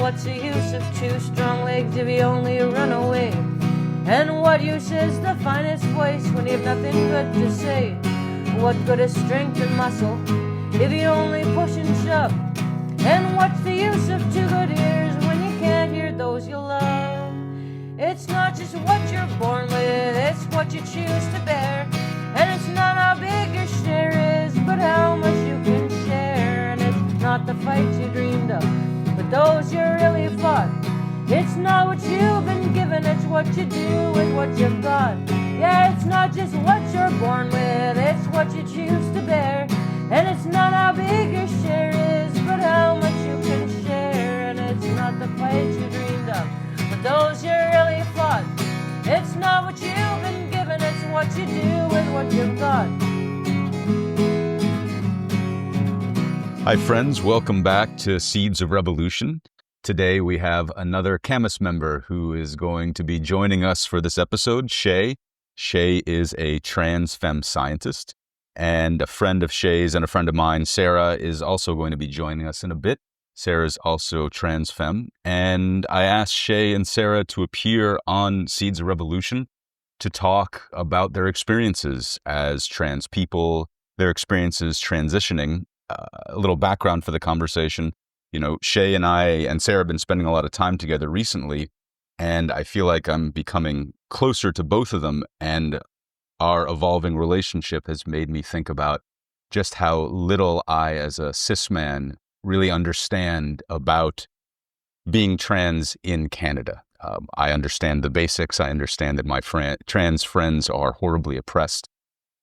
what's the use of two strong legs if you only run away? And what use is the finest voice when you have nothing good to say? What good is strength and muscle if you only push and shove? And what's the use of two good ears when you can't hear those you love? It's not just what you're born with, it's what you choose to bear. And it's not how big your share is, but how much you can share. And it's not the fights you dreamed of, but those you really fought. It's not what you've been given, it's what you do with what you've got. Yeah, it's not just what you're born with, it's what you choose to bear. And it's not how big your share is, but how much you can share. And it's not the fights you dreamed of, but those you really fought. It's not what you've been given, it's what you do with what you've got. Hi friends, welcome back to Seeds of Revolution. Today we have another Camus member who is going to be joining us for this episode, Shay. Shay is a trans femme scientist, and a friend of Shay's and a friend of mine, Sarah, is also going to be joining us in a bit. Sarah's also trans femme, and I asked Shay and Sarah to appear on Seeds of Revolution to talk about their experiences as trans people, their experiences transitioning. A little background for the conversation. You know, Shay and I and Sarah have been spending a lot of time together recently, and I feel like I'm becoming closer to both of them, and our evolving relationship has made me think about just how little I, as a cis man, really understand about being trans in Canada. I understand the basics. I understand that my trans friends are horribly oppressed,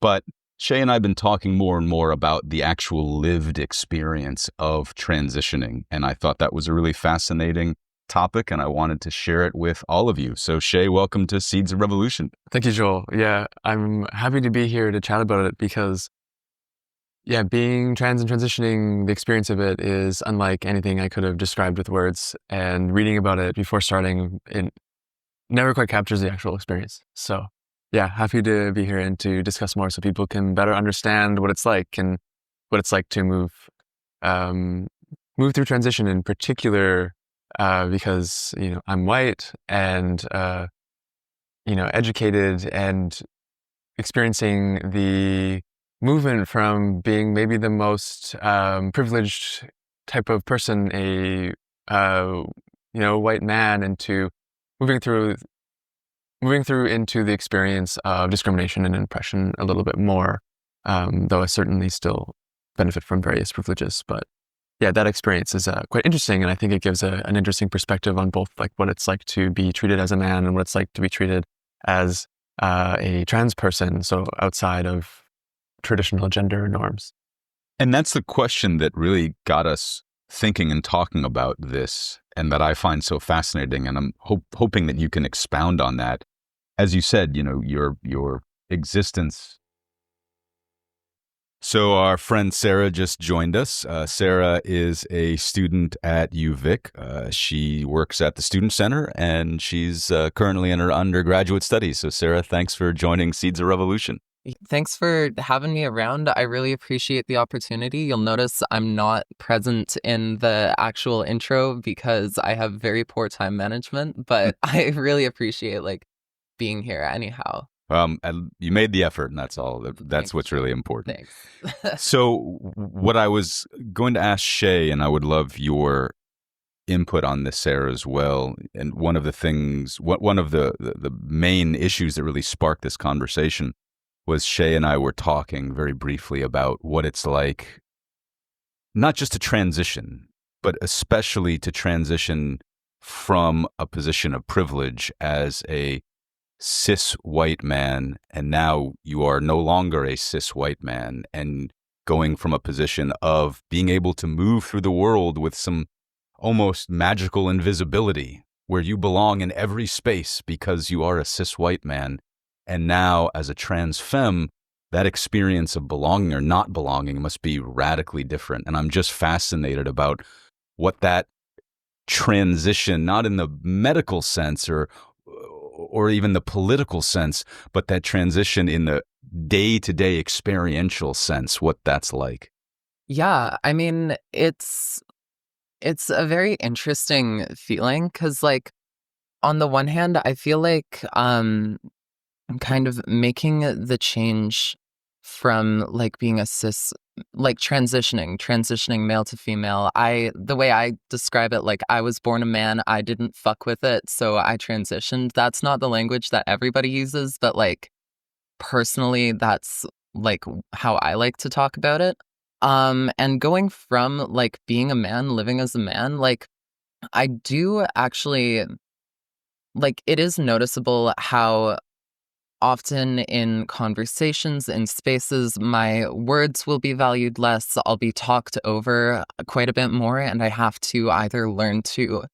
but Shay and I have been talking more and more about the actual lived experience of transitioning, and I thought that was a really fascinating topic, and I wanted to share it with all of you. So Shay, welcome to Seeds of Revolution. Thank you, Joel. Yeah, I'm happy to be here to chat about it because, yeah, being trans and transitioning, the experience of it is unlike anything I could have described with words, and reading about it before starting, it never quite captures the actual experience. So yeah, happy to be here and to discuss more so people can better understand what it's like and what it's like to move through transition in particular, because, you know, I'm white and, educated and experiencing the movement from being maybe the most privileged type of person, a white man, into moving through into the experience of discrimination and oppression a little bit more, though I certainly still benefit from various privileges. But yeah, that experience is quite interesting, and I think it gives an interesting perspective on both, like, what it's like to be treated as a man and what it's like to be treated as a trans person, so outside of traditional gender norms. And that's the question that really got us thinking and talking about this, and that I find so fascinating, and I'm hoping that you can expound on that. As you said, you know, your existence. So our friend Sarah just joined us. Sarah is a student at UVic. She works at the Student Center, and she's currently in her undergraduate studies. So Sarah, thanks for joining Seeds of Revolution. Thanks for having me around. I really appreciate the opportunity. You'll notice I'm not present in the actual intro because I have very poor time management, but I really appreciate being here anyhow. And you made the effort, and that's all. That's what's really important. Thanks. So what I was going to ask Shay, and I would love your input on this, Sarah, as well. And one of the main issues that really sparked this conversation was Shay and I were talking very briefly about what it's like, not just to transition, but especially to transition from a position of privilege as a cis white man, and now you are no longer a cis white man, and going from a position of being able to move through the world with some almost magical invisibility, where you belong in every space because you are a cis white man. And now, as a trans femme, that experience of belonging or not belonging must be radically different. And I'm just fascinated about what that transition, not in the medical sense or even the political sense, but that transition in the day-to-day experiential sense, what that's like. Yeah, I mean, it's It's a very interesting feeling because, like, on the one hand, I feel like kind of making the change from like being a cis, like transitioning male to female. The way I describe it, like, I was born a man, I didn't fuck with it, so I transitioned. That's not the language that everybody uses, but like personally, that's like how I like to talk about it. And going from like being a man, living as a man, like I do actually like it is noticeable how often in conversations in spaces my words will be valued less. I'll be talked over quite a bit more, and I have to either learn to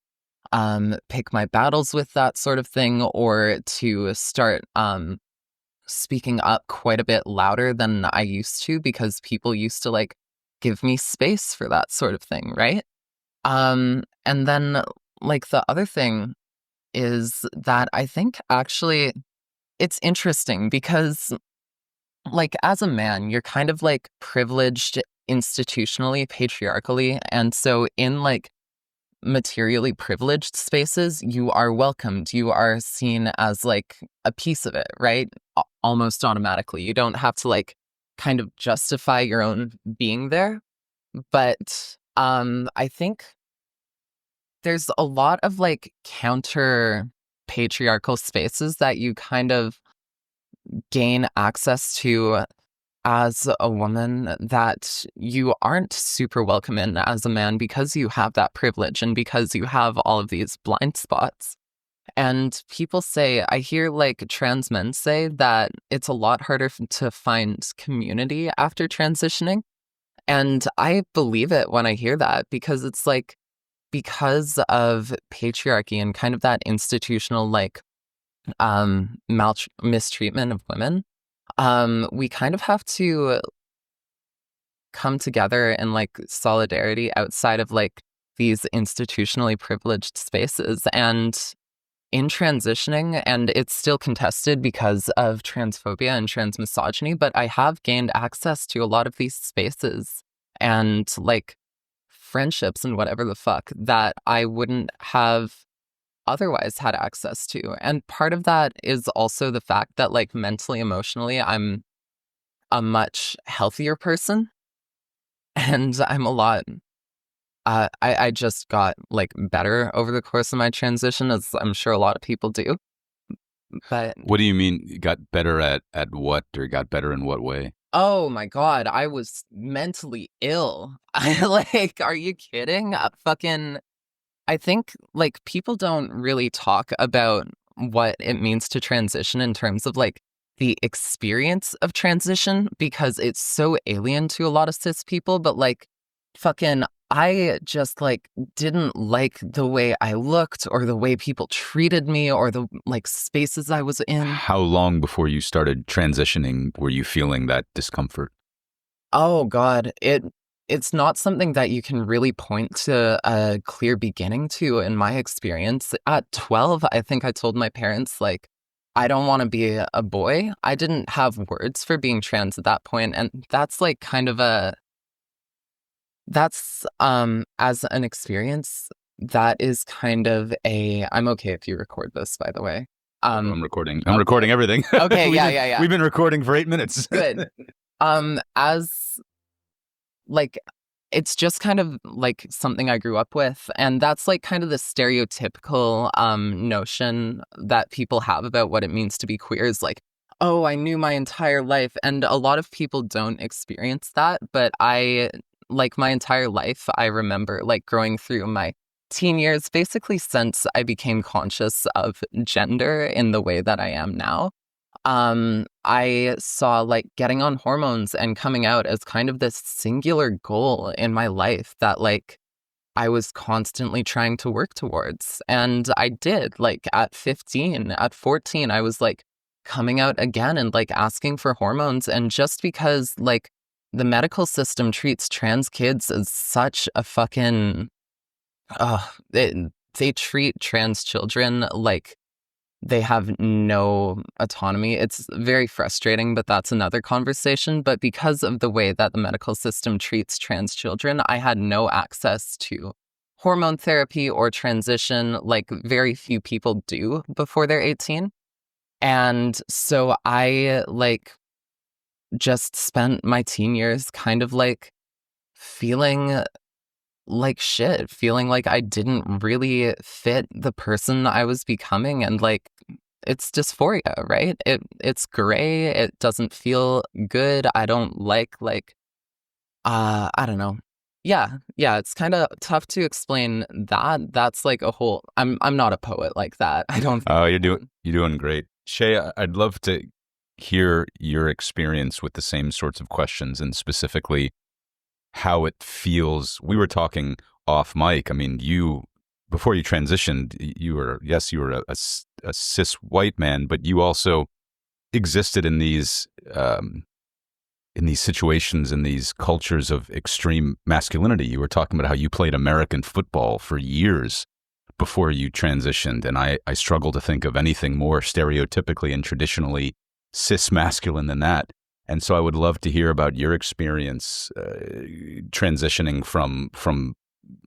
pick my battles with that sort of thing, or to start speaking up quite a bit louder than I used to, because people used to like give me space for that sort of thing, right? And then like the other thing is that I think actually it's interesting because like as a man, you're kind of like privileged institutionally, patriarchally, and so in like materially privileged spaces, you are welcomed. You are seen as like a piece of it, right? Almost automatically. You don't have to like kind of justify your own being there. But I think there's a lot of like counter patriarchal spaces that you kind of gain access to as a woman that you aren't super welcome in as a man, because you have that privilege and because you have all of these blind spots. And people say, I hear like trans men say that it's a lot harder to find community after transitioning. And I believe it when I hear that, because it's like, because of patriarchy and kind of that institutional like mistreatment of women, we kind of have to come together in like solidarity outside of like these institutionally privileged spaces. And in transitioning, and it's still contested because of transphobia and trans misogyny, but I have gained access to a lot of these spaces and like friendships and whatever the fuck that I wouldn't have otherwise had access to. And part of that is also the fact that like mentally, emotionally, I'm a much healthier person, and I'm a lot I just got like better over the course of my transition, as I'm sure a lot of people do. But What do you mean you got better at what, or got better in what way? oh my God, I was mentally ill. I like, are you kidding? I think like people don't really talk about what it means to transition in terms of like the experience of transition, because it's so alien to a lot of cis people. But like fucking, I just like didn't like the way I looked or the way people treated me or the like spaces I was in. How long before you started transitioning were you feeling that discomfort? Oh God, it's not something that you can really point to a clear beginning to in my experience. At 12, I think I told my parents like I don't want to be a boy. I didn't have words for being trans at that point, and that's like kind of that's as an experience, that is kind of a I'm okay if you record this, by the way. I'm recording. I'm recording everything. Okay, yeah. We've been recording for 8 minutes. Good. As like it's just kind of like something I grew up with, and that's like kind of the stereotypical notion that people have about what it means to be queer is like, oh, I knew my entire life, and a lot of people don't experience that, but I like my entire life I remember like growing through my teen years, basically since I became conscious of gender in the way that I am now. I saw like getting on hormones and coming out as kind of this singular goal in my life that like I was constantly trying to work towards. And I did. Like at 15, at 14, I was like coming out again and like asking for hormones. And just because like the medical system treats trans kids as such a fucking they treat trans children like they have no autonomy. It's very frustrating, but that's another conversation. But because of the way that the medical system treats trans children, I had no access to hormone therapy or transition like very few people do before they're 18. And so I like just spent my teen years kind of like feeling like shit, feeling like I didn't really fit the person I was becoming. And like, it's dysphoria, right? It's gray. It doesn't feel good. I don't like I don't know. Yeah, it's kind of tough to explain that. That's like a whole I'm not a poet like that. I don't Oh, you're doing great. Shay, I'd love to hear your experience with the same sorts of questions and specifically how it feels. We were talking off mic. I mean, before you transitioned, you were a cis white man, but you also existed in these situations, in these cultures of extreme masculinity. You were talking about how you played American football for years before you transitioned, and I struggle to think of anything more stereotypically and traditionally cis masculine than that. And so I would love to hear about your experience transitioning from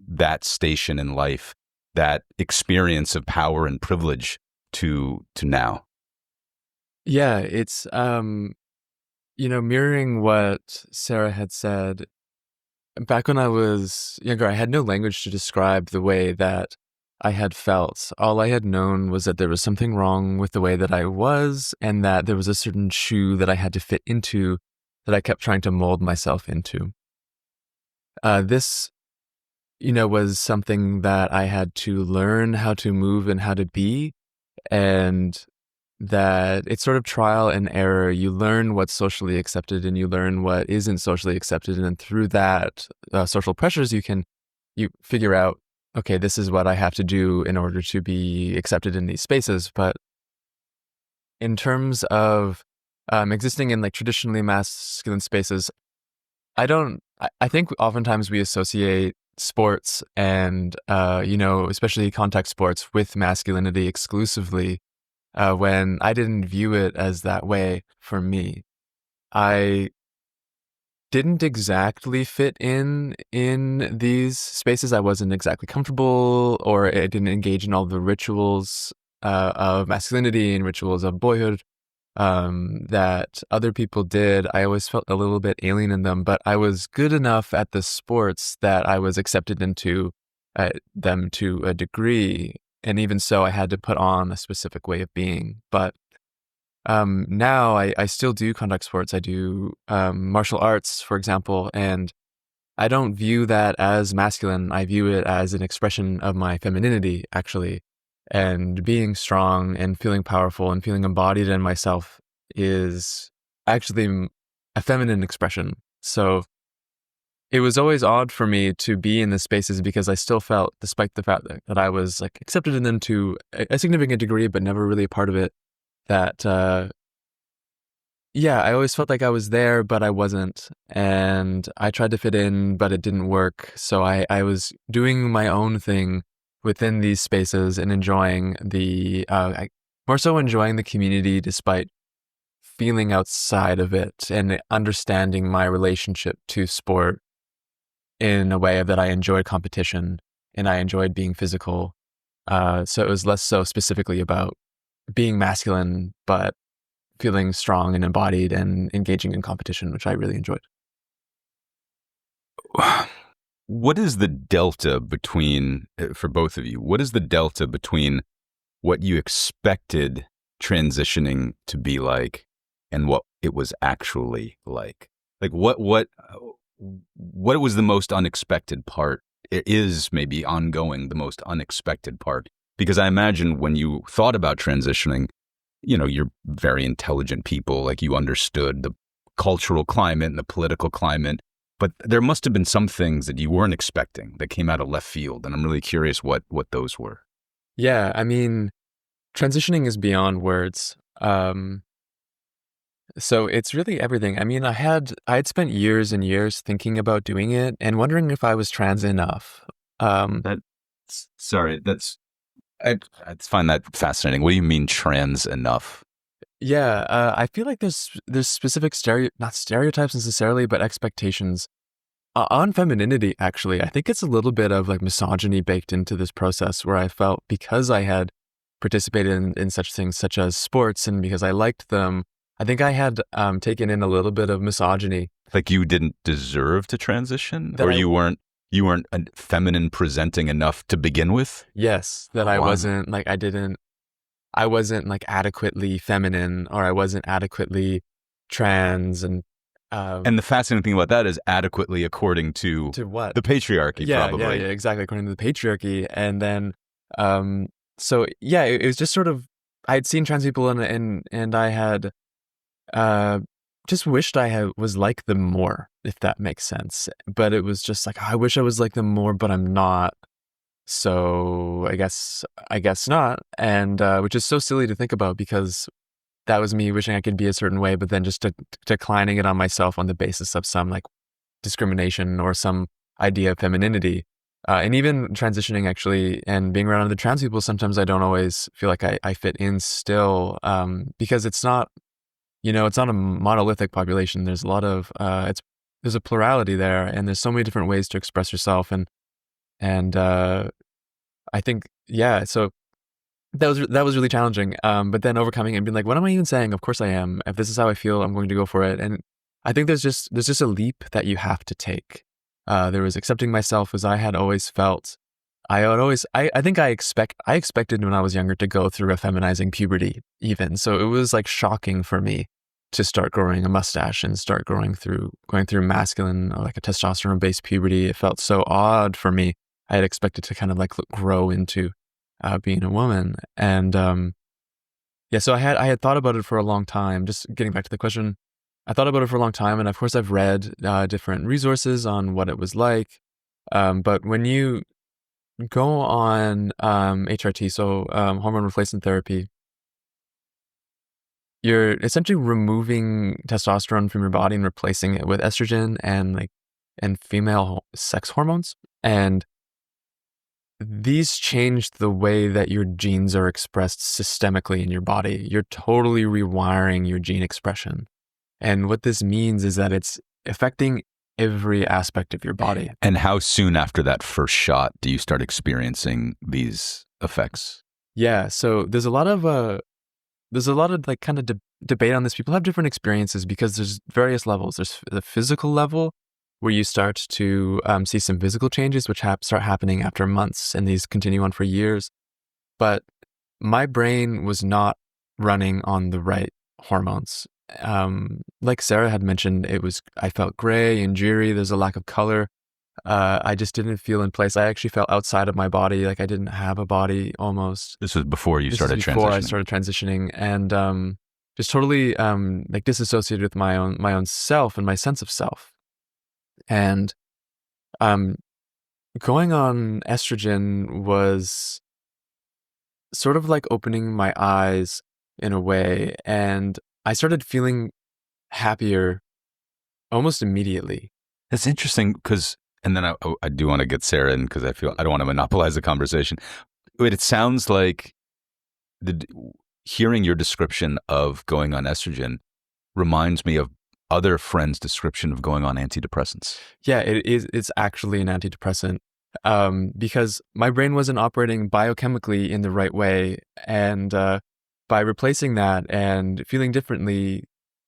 that station in life, that experience of power and privilege to now. Yeah, it's mirroring what Sarah had said. Back when I was younger, I had no language to describe the way that I had felt. All I had known was that there was something wrong with the way that I was, and that there was a certain shoe that I had to fit into that I kept trying to mold myself into. This, was something that I had to learn how to move and how to be, and that it's sort of trial and error. You learn what's socially accepted and you learn what isn't socially accepted. And through that social pressures, you figure out, okay, this is what I have to do in order to be accepted in these spaces. But in terms of existing in like traditionally masculine spaces, I think oftentimes we associate sports and, especially contact sports with masculinity exclusively, when I didn't view it as that way for me. I didn't exactly fit in these spaces. I wasn't exactly comfortable, or I didn't engage in all the rituals of masculinity and rituals of boyhood that other people did. I always felt a little bit alien in them, but I was good enough at the sports that I was accepted into them to a degree. And even so, I had to put on a specific way of being. But now I still do contact sports. I do martial arts, for example, and I don't view that as masculine. I view it as an expression of my femininity, actually. And being strong and feeling powerful and feeling embodied in myself is actually a feminine expression. So it was always odd for me to be in the spaces because I still felt, despite the fact that I was like accepted in them to a significant degree, but never really a part of it, that I always felt like I was there, but I wasn't. And I tried to fit in, but it didn't work. So I was doing my own thing within these spaces and enjoying more so enjoying the community despite feeling outside of it, and understanding my relationship to sport in a way that I enjoyed competition and I enjoyed being physical. So it was less so specifically about being masculine, but feeling strong and embodied and engaging in competition, which I really enjoyed. What is the delta between, for both of you, what is the delta between what you expected transitioning to be like and what it was actually like? Like what was the most unexpected part? It is maybe ongoing, the most unexpected part. Because I imagine when you thought about transitioning, you're very intelligent people, like you understood the cultural climate and the political climate. But there must have been some things that you weren't expecting that came out of left field. And I'm really curious what those were. Yeah, I mean, transitioning is beyond words. So it's really everything. I mean, I had spent years and years thinking about doing it and wondering if I was trans enough. I find that fascinating. What do you mean trans enough? Yeah, I feel like there's specific not stereotypes necessarily, but expectations On femininity, actually, I think it's a little bit of like misogyny baked into this process where I felt because I had participated in such things such as sports and because I liked them, I think I had taken in a little bit of misogyny. Like you didn't deserve to transition, That or I- you weren't feminine presenting enough to begin with. Yes, that Oh, I wow. wasn't like I wasn't like adequately feminine, or I wasn't adequately trans, and And the fascinating thing about that is adequately according to what? the patriarchy, probably. Yeah, exactly, according to the patriarchy. And then, so yeah, it was just sort of, I had seen trans people and I had, uh, just wished was like them more, if that makes sense. But it was just like, I wish I was like them more, but I'm not. So I guess not. And, which is so silly to think about because that was me wishing I could be a certain way, but then just declining it on myself on the basis of some like discrimination or some idea of femininity. And even transitioning actually and being around other trans people, sometimes I don't always feel like I fit in still, because it's not, it's not a monolithic population. There's a lot of, there's a plurality there, and there's so many different ways to express yourself. And I think, yeah, so that was really challenging. But then overcoming it and being like, what am I even saying? Of course I am. If this is how I feel, I'm going to go for it. And I think there's just a leap that you have to take. There was accepting myself as I had always felt. I think I expected when I was younger to go through a feminizing puberty even. So it was like shocking for me to start growing a mustache and start going through masculine, or like a testosterone based puberty. It felt so odd for me. I had expected to kind of like grow into being a woman. And yeah, so I had thought about it for a long time. Just getting back to the question, I thought about it for a long time, and of course I've read different resources on what it was like. But when you go on HRT, so hormone replacement therapy, you're essentially removing testosterone from your body and replacing it with estrogen and female sex hormones. And these change the way that your genes are expressed systemically in your body. You're totally rewiring your gene expression. And what this means is that it's affecting every aspect of your body. And how soon after that first shot do you start experiencing these effects? Yeah, so there's a lot of like kind of debate on this. People have different experiences because there's various levels. There's the physical level, where you start to see some physical changes, which start happening after months, and these continue on for years. But my brain was not running on the right hormones. Like Sarah had mentioned, I felt gray and dreary. There's a lack of color. I just didn't feel in place. I actually felt outside of my body, like I didn't have a body almost. This was before you started transitioning. Before I started transitioning, and just totally like disassociated with my own self and my sense of self. And going on estrogen was sort of like opening my eyes in a way, and I started feeling happier almost immediately. That's interesting because, and then I do want to get Sarah in because I don't want to monopolize the conversation. But it sounds like hearing your description of going on estrogen reminds me of other friends' description of going on antidepressants. Yeah, it's actually an antidepressant, because my brain wasn't operating biochemically in the right way, and by replacing that and feeling differently,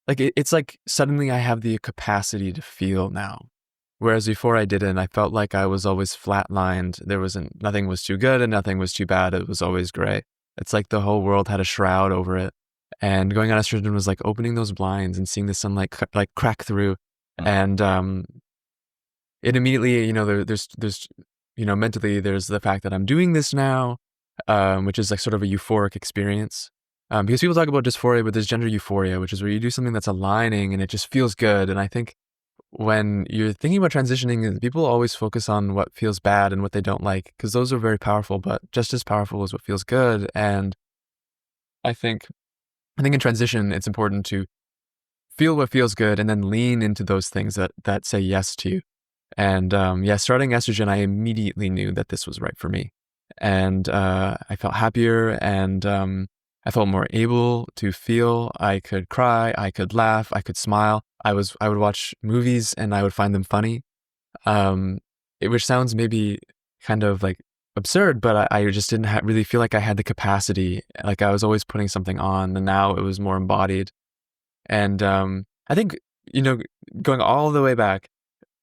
like it's like suddenly I have the capacity to feel now, whereas before I didn't. I felt like I was always flatlined. Nothing was too good and nothing was too bad. It was always gray. It's like the whole world had a shroud over it. And going on estrogen was like opening those blinds and seeing the sunlight like crack through. And it immediately, there's mentally there's the fact that I'm doing this now, which is like sort of a euphoric experience. Because people talk about dysphoria, but there's gender euphoria, which is where you do something that's aligning and it just feels good. And I think when you're thinking about transitioning, people always focus on what feels bad and what they don't like, because those are very powerful, but just as powerful is what feels good. And I think in transition, it's important to feel what feels good and then lean into those things that say yes to you. And starting estrogen, I immediately knew that this was right for me. And I felt happier, and I felt more able to feel. I could cry, I could laugh, I could smile. I would watch movies and I would find them funny. which sounds maybe kind of like absurd, but I just didn't really feel like I had the capacity. Like I was always putting something on, and now it was more embodied. And I think, going all the way back,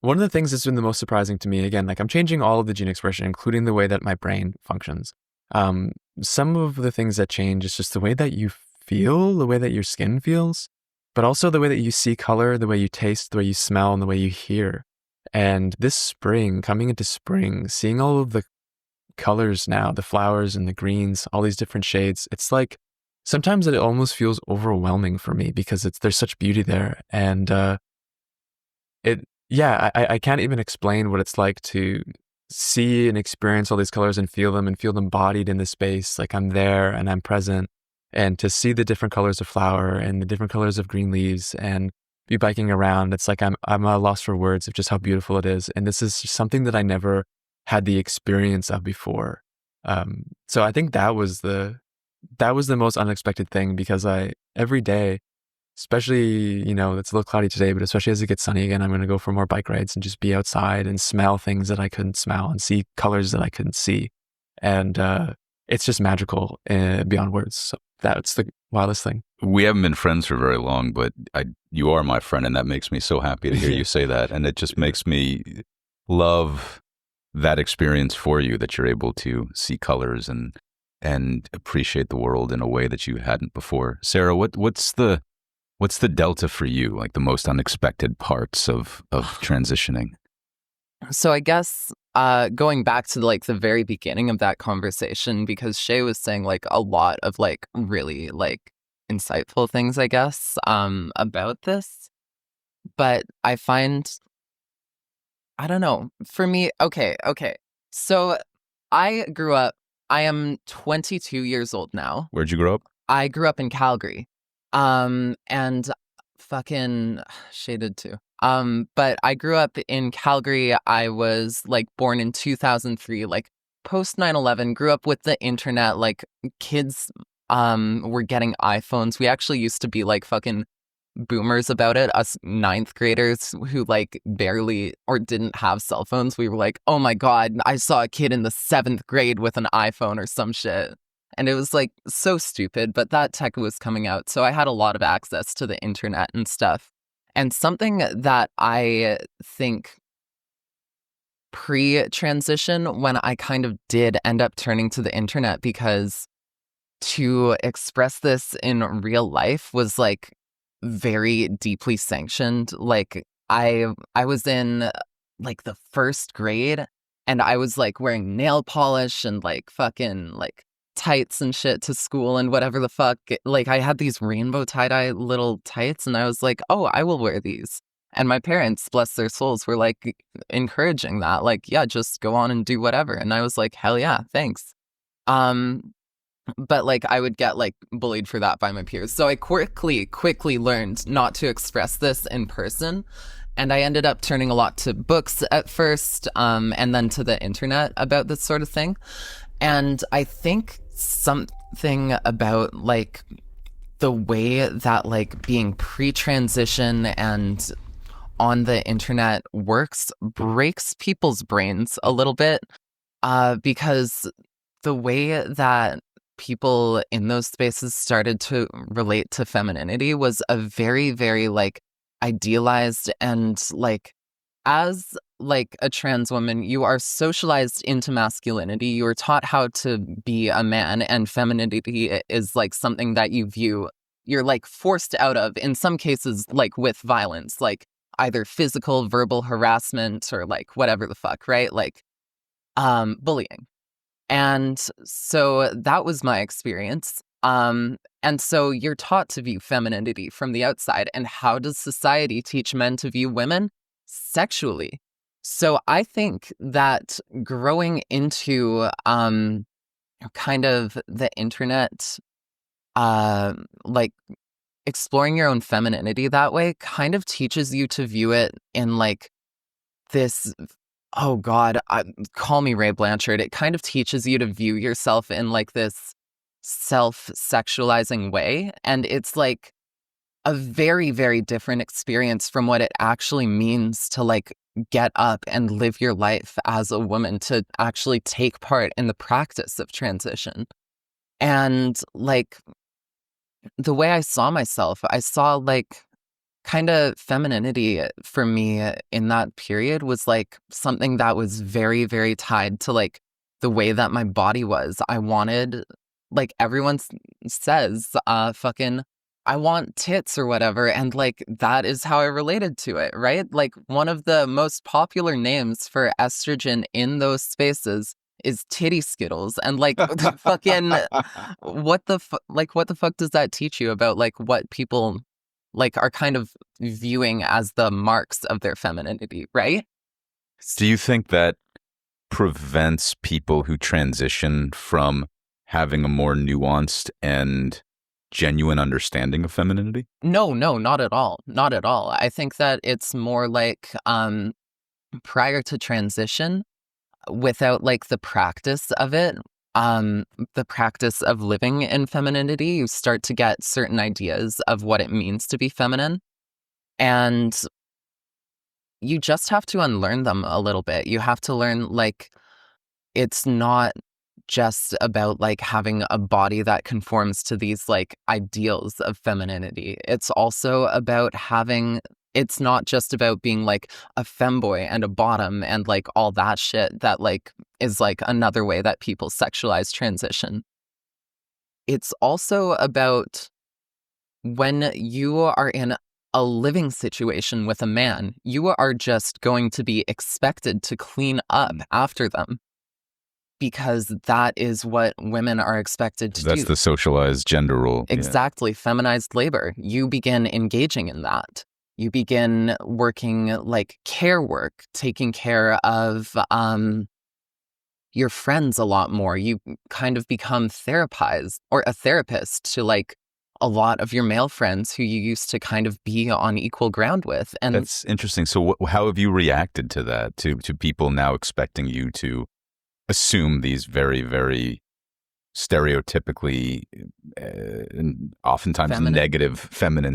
one of the things that's been the most surprising to me, again, like I'm changing all of the gene expression, including the way that my brain functions. Some of the things that change is just the way that you feel, the way that your skin feels, but also the way that you see color, the way you taste, the way you smell, and the way you hear. And this spring, coming into spring, seeing all of the colors now, the flowers and the greens, all these different shades, it's like sometimes it almost feels overwhelming for me because there's such beauty there. And I can't even explain what it's like to see and experience all these colors and feel them embodied in the space. Like I'm there and I'm present, and to see the different colors of flower and the different colors of green leaves and be biking around. It's like I'm at a loss for words of just how beautiful it is. And this is something that I never had the experience of before. So I think that was the most unexpected thing, because every day, especially, it's a little cloudy today, but especially as it gets sunny again, I'm going to go for more bike rides and just be outside and smell things that I couldn't smell and see colors that I couldn't see. And it's just magical beyond words. So that's the wildest thing. We haven't been friends for very long, but you are my friend, and that makes me so happy to hear you say that. And it just makes me love that experience for you, that you're able to see colors and appreciate the world in a way that you hadn't before. Sarah, what's the delta for you, like the most unexpected parts of transitioning? So I guess going back to like the very beginning of that conversation, because Shay was saying like a lot of like really like insightful things, I guess, about this. But I find, I don't know, for me, okay. So I am 22 years old now. Where'd you grow up? I grew up in Calgary. And fucking shaded too. But I grew up in Calgary. I was like born in 2003, like post 9/11, grew up with the internet, like kids were getting iPhones. We actually used to be like fucking boomers about it, us ninth graders who like barely or didn't have cell phones. We were like, oh my God, I saw a kid in the 7th grade with an iPhone or some shit. And it was like so stupid, but that tech was coming out. So I had a lot of access to the internet and stuff. And something that I think pre-transition, when I kind of did end up turning to the internet, because to express this in real life was like very deeply sanctioned. Like I was in like the 1st grade, and I was like wearing nail polish and like fucking like tights and shit to school and whatever the fuck. Like I had these rainbow tie-dye little tights, and I was like, oh, I will wear these. And my parents, bless their souls, were like encouraging that, like, yeah, just go on and do whatever. And I was like, hell yeah, thanks. But like I would get like bullied for that by my peers. So I quickly learned not to express this in person. And I ended up turning a lot to books at first, and then to the internet about this sort of thing. And I think something about like the way that like being pre-transition and on the internet works breaks people's brains a little bit, because the way that people in those spaces started to relate to femininity was a very, very like idealized, and like as like a trans woman, you are socialized into masculinity. You are taught how to be a man, and femininity is like something that you're like forced out of, in some cases, like with violence, like either physical, verbal harassment, or like whatever the fuck, right? Like bullying. And so that was my experience. And so you're taught to view femininity from the outside. And how does society teach men to view women? Sexually. So I think that growing into kind of the internet, like exploring your own femininity that way kind of teaches you to view it in like this, oh God, call me Ray Blanchard. It kind of teaches you to view yourself in like this self-sexualizing way. And it's like a very, very different experience from what it actually means to like get up and live your life as a woman, to actually take part in the practice of transition. And like the way I saw myself, I saw like kind of femininity for me in that period was like something that was very, very tied to like the way that my body was. I wanted, like everyone says, fucking, I want tits or whatever. And like that is how I related to it, right? Like one of the most popular names for estrogen in those spaces is titty skittles. And like fucking what the fuck does that teach you about like what people like are kind of viewing as the marks of their femininity, right? Do you think that prevents people who transition from having a more nuanced and genuine understanding of femininity? No, not at all. Not at all. I think that it's more like prior to transition, without like the practice of it, the practice of living in femininity, you start to get certain ideas of what it means to be feminine. And you just have to unlearn them a little bit. You have to learn like it's not just about like having a body that conforms to these like ideals of femininity. It's also about having, it's not just about being like a femboy and a bottom and like all that shit that like is like another way that people sexualize transition. It's also about when you are in a living situation with a man, you are just going to be expected to clean up after them, because that is what women are expected to do. That's the socialized gender role. Exactly. Feminized labor. You begin engaging in that. You begin working like care work, taking care of your friends a lot more. You kind of become therapized or a therapist to like a lot of your male friends who you used to kind of be on equal ground with. And that's interesting. So how have you reacted to that, to people now expecting you to assume these very, very stereotypically and oftentimes Feminine. negative feminine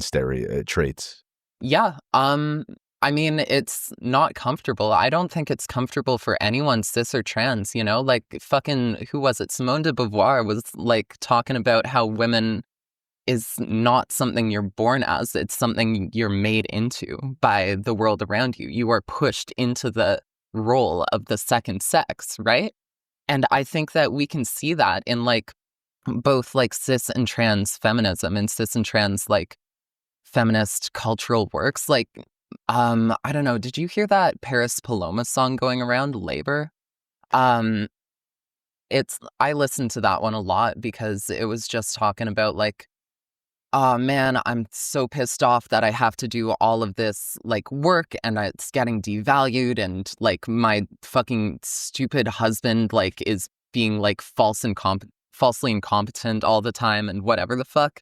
traits? Yeah. I mean, it's not comfortable. I don't think it's comfortable for anyone, cis or trans, you know? Like, fucking, who was it? Simone de Beauvoir was, like, talking about how women is not something you're born as. It's something you're made into by the world around you. You are pushed into the role of the second sex, right? And I think that we can see that in, like, both, like, cis and trans feminism and cis and trans, like, feminist cultural works. Like, I don't know, did you hear that Paris Paloma song going around, Labor? I listened to that one a lot because it was just talking about like, oh man, I'm so pissed off that I have to do all of this like work and it's getting devalued, and like my fucking stupid husband like is being like falsely incompetent all the time and whatever the fuck.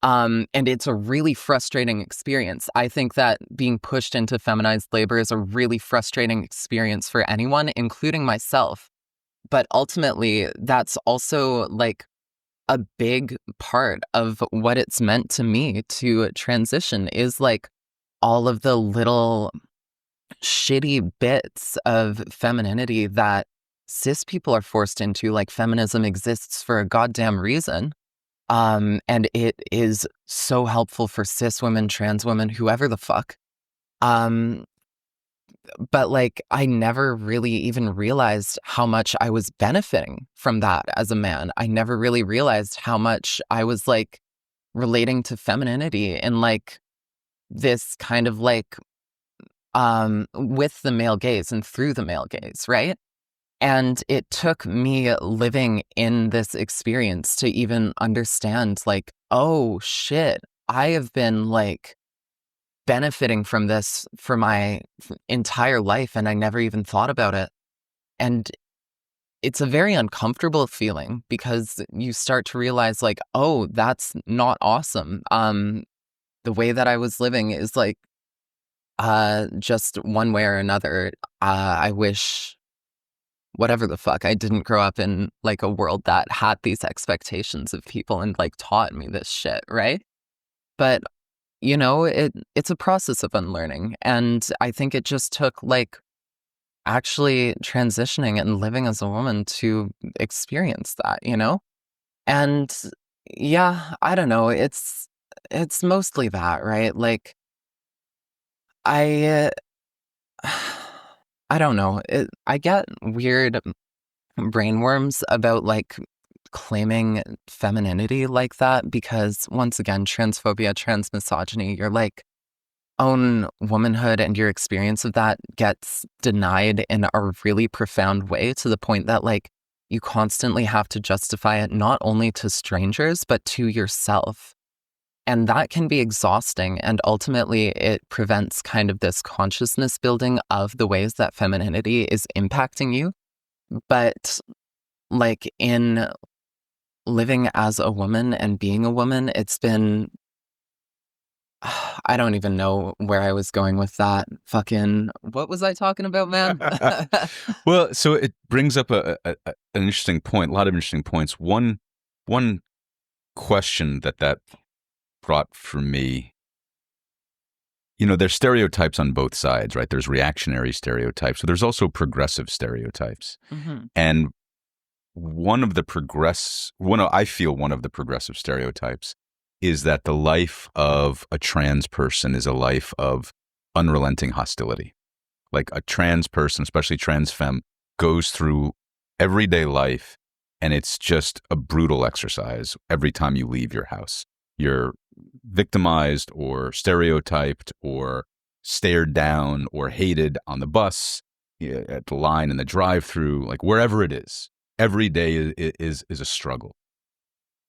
And it's a really frustrating experience. I think that being pushed into feminized labor is a really frustrating experience for anyone, including myself. But ultimately, that's also like a big part of what it's meant to me to transition, is like all of the little shitty bits of femininity that cis people are forced into. Like, feminism exists for a goddamn reason. And it is so helpful for cis women, trans women, whoever the fuck. But like, I never really even realized how much I was benefiting from that as a man. I never really realized how much I was like relating to femininity in like this kind of like, with the male gaze and through the male gaze, right? And it took me living in this experience to even understand, like, oh shit, I have been like benefiting from this for my entire life and I never even thought about it. And it's a very uncomfortable feeling because you start to realize like, oh, that's not awesome. The way that I was living is like just one way or another. I wish, whatever the fuck, I didn't grow up in like a world that had these expectations of people and like taught me this shit, right? But it's a process of unlearning. And I think it just took like actually transitioning and living as a woman to experience that. And yeah, I don't know. It's mostly that, right? Like I I don't know. I get weird brainworms about like claiming femininity like that because once again, transphobia, transmisogyny, your like own womanhood and your experience of that gets denied in a really profound way to the point that like you constantly have to justify it not only to strangers but to yourself. And that can be exhausting. And ultimately, it prevents kind of this consciousness building of the ways that femininity is impacting you. But like in living as a woman and being a woman, it's been, I don't even know where I was going with that. Fucking, what was I talking about, man? Well, so it brings up an interesting point, a lot of interesting points. One question that brought for me, there's stereotypes on both sides, right? There's reactionary stereotypes, but there's also progressive stereotypes. Mm-hmm. And I feel one of the progressive stereotypes is that the life of a trans person is a life of unrelenting hostility. Like a trans person, especially trans femme, goes through everyday life and it's just a brutal exercise every time you leave your house. You're victimized or stereotyped or stared down or hated on the bus, at the line, in the drive-through, like wherever it is. Every day is a struggle.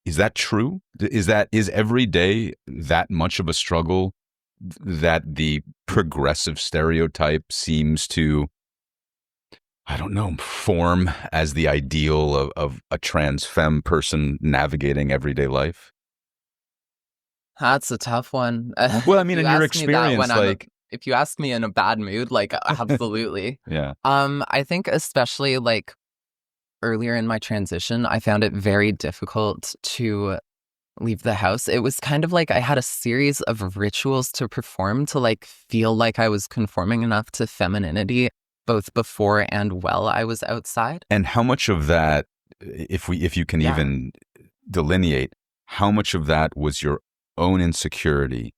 Is that true? Is every day that much of a struggle that the progressive stereotype seems to, I don't know, form as the ideal of a trans femme person navigating everyday life? That's a tough one. Well, I mean, in your experience, like, if you ask me in a bad mood, like absolutely. yeah. I think especially like earlier in my transition, I found it very difficult to leave the house. It was kind of like I had a series of rituals to perform to like feel like I was conforming enough to femininity, both before and while I was outside. And how much of that, if you can even delineate, how much of that was your own insecurity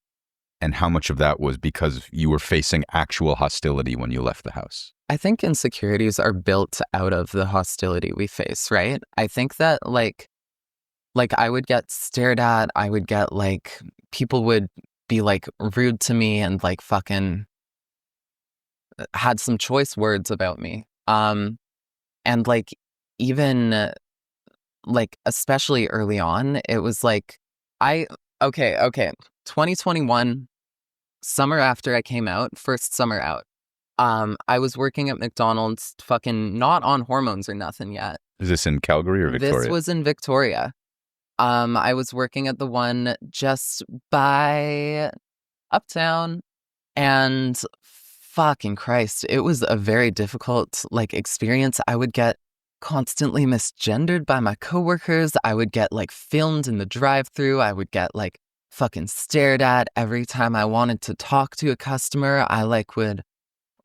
and how much of that was because you were facing actual hostility when you left the house? I think insecurities are built out of the hostility we face, right? I think that like I would get stared at, I would get like people would be like rude to me and like fucking had some choice words about me. And like even like especially early on, it was like okay, 2021 summer after I came out, first summer out. I was working at McDonald's, fucking not on hormones or nothing yet. Is this in Calgary or Victoria? This was in Victoria. I was working at the one just by Uptown, and fucking Christ, it was a very difficult like experience. I would get constantly misgendered by my coworkers. I would get like filmed in the drive-through. I would get like fucking stared at every time I wanted to talk to a customer. I like would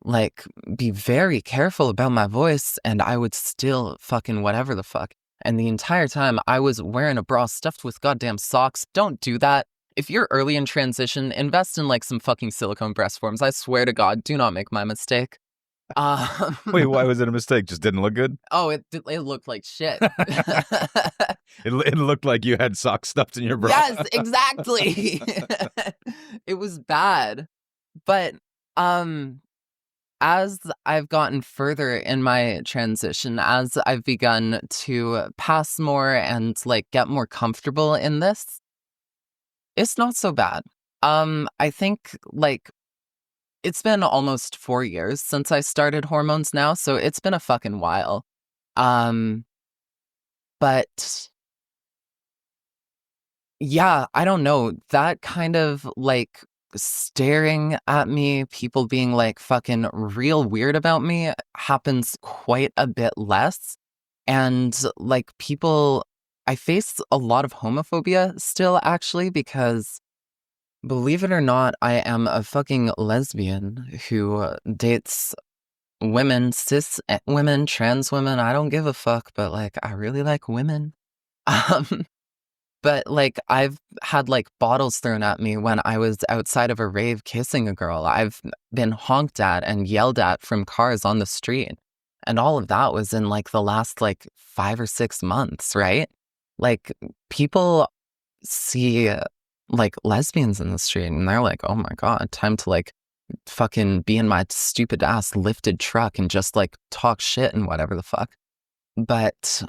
like be very careful about my voice and I would still fucking whatever the fuck. And the entire time I was wearing a bra stuffed with goddamn socks. Don't do that. If you're early in transition, invest in like some fucking silicone breast forms. I swear to God, do not make my mistake. Wait, why was it a mistake? Just didn't look good? Oh, it looked like shit. It looked like you had socks stuffed in your bra. Yes, exactly. It was bad. But as I've gotten further in my transition, as I've begun to pass more and like get more comfortable in this, it's not so bad. I think like it's been almost 4 years since I started hormones now, so it's been a fucking while. But yeah, I don't know. That kind of like staring at me, people being like fucking real weird about me happens quite a bit less. And like I face a lot of homophobia still actually because Believe it or not, I am a fucking lesbian who dates women, cis women, trans women. I don't give a fuck, but like, I really like women. Um, but like, I've had like bottles thrown at me when I was outside of a rave kissing a girl. I've been honked at and yelled at from cars on the street. And all of that was in like the last like 5 or 6 months, right? Like, people see like lesbians in the street and they're like, oh my God, time to like fucking be in my stupid ass lifted truck and just like talk shit and whatever the fuck. But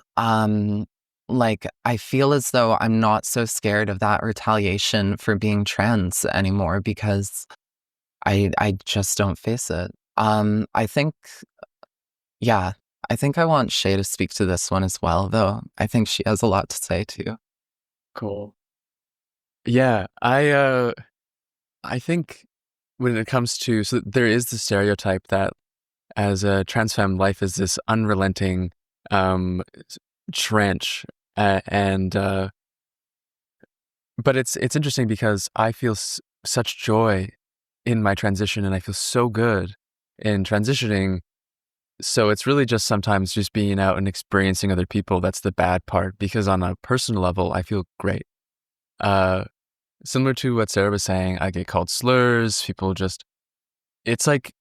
like, I feel as though I'm not so scared of that retaliation for being trans anymore because I just don't face it. I think, yeah, I think I want Shay to speak to this one as well, though. I think she has a lot to say too. Cool. Yeah, I think when it comes to, so there is the stereotype that as a trans femme, life is this unrelenting trench, and but it's interesting because I feel such joy in my transition, and I feel so good in transitioning. So it's really just sometimes just being out and experiencing other people that's the bad part, because on a personal level, I feel great. Similar to what Sarah was saying, I get called slurs. People just, it's like,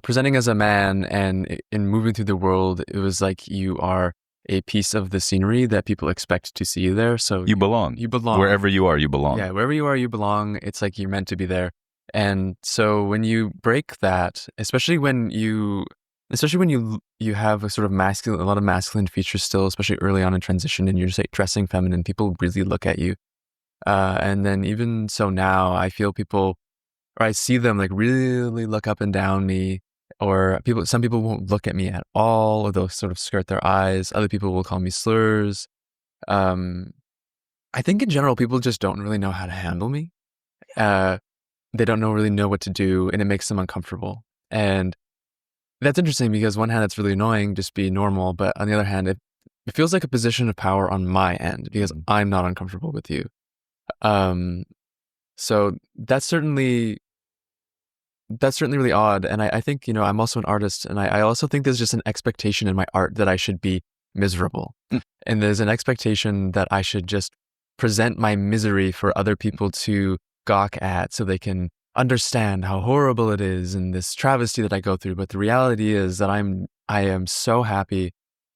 presenting as a man and in moving through the world, it was like you are a piece of the scenery that people expect to see you there. So You belong. You belong. Wherever you are, you belong. Yeah, wherever you are, you belong. It's like you're meant to be there. And so when you break that, especially when you have a sort of a lot of masculine features still, especially early on in transition, and you're just like dressing feminine, people really look at you. And then even so now, I feel people, or I see them like really look up and down me, or some people won't look at me at all, or they'll sort of skirt their eyes. Other people will call me slurs. I think in general, people just don't really know how to handle me. They don't really know what to do, and it makes them uncomfortable. And that's interesting because on one hand, it's really annoying, just be normal. But on the other hand, it feels like a position of power on my end because I'm not uncomfortable with you. So that's certainly really odd. And I think, I'm also an artist, and I also think there's just an expectation in my art that I should be miserable. And there's an expectation that I should just present my misery for other people to gawk at so they can understand how horrible it is and this travesty that I go through. But the reality is that I am so happy,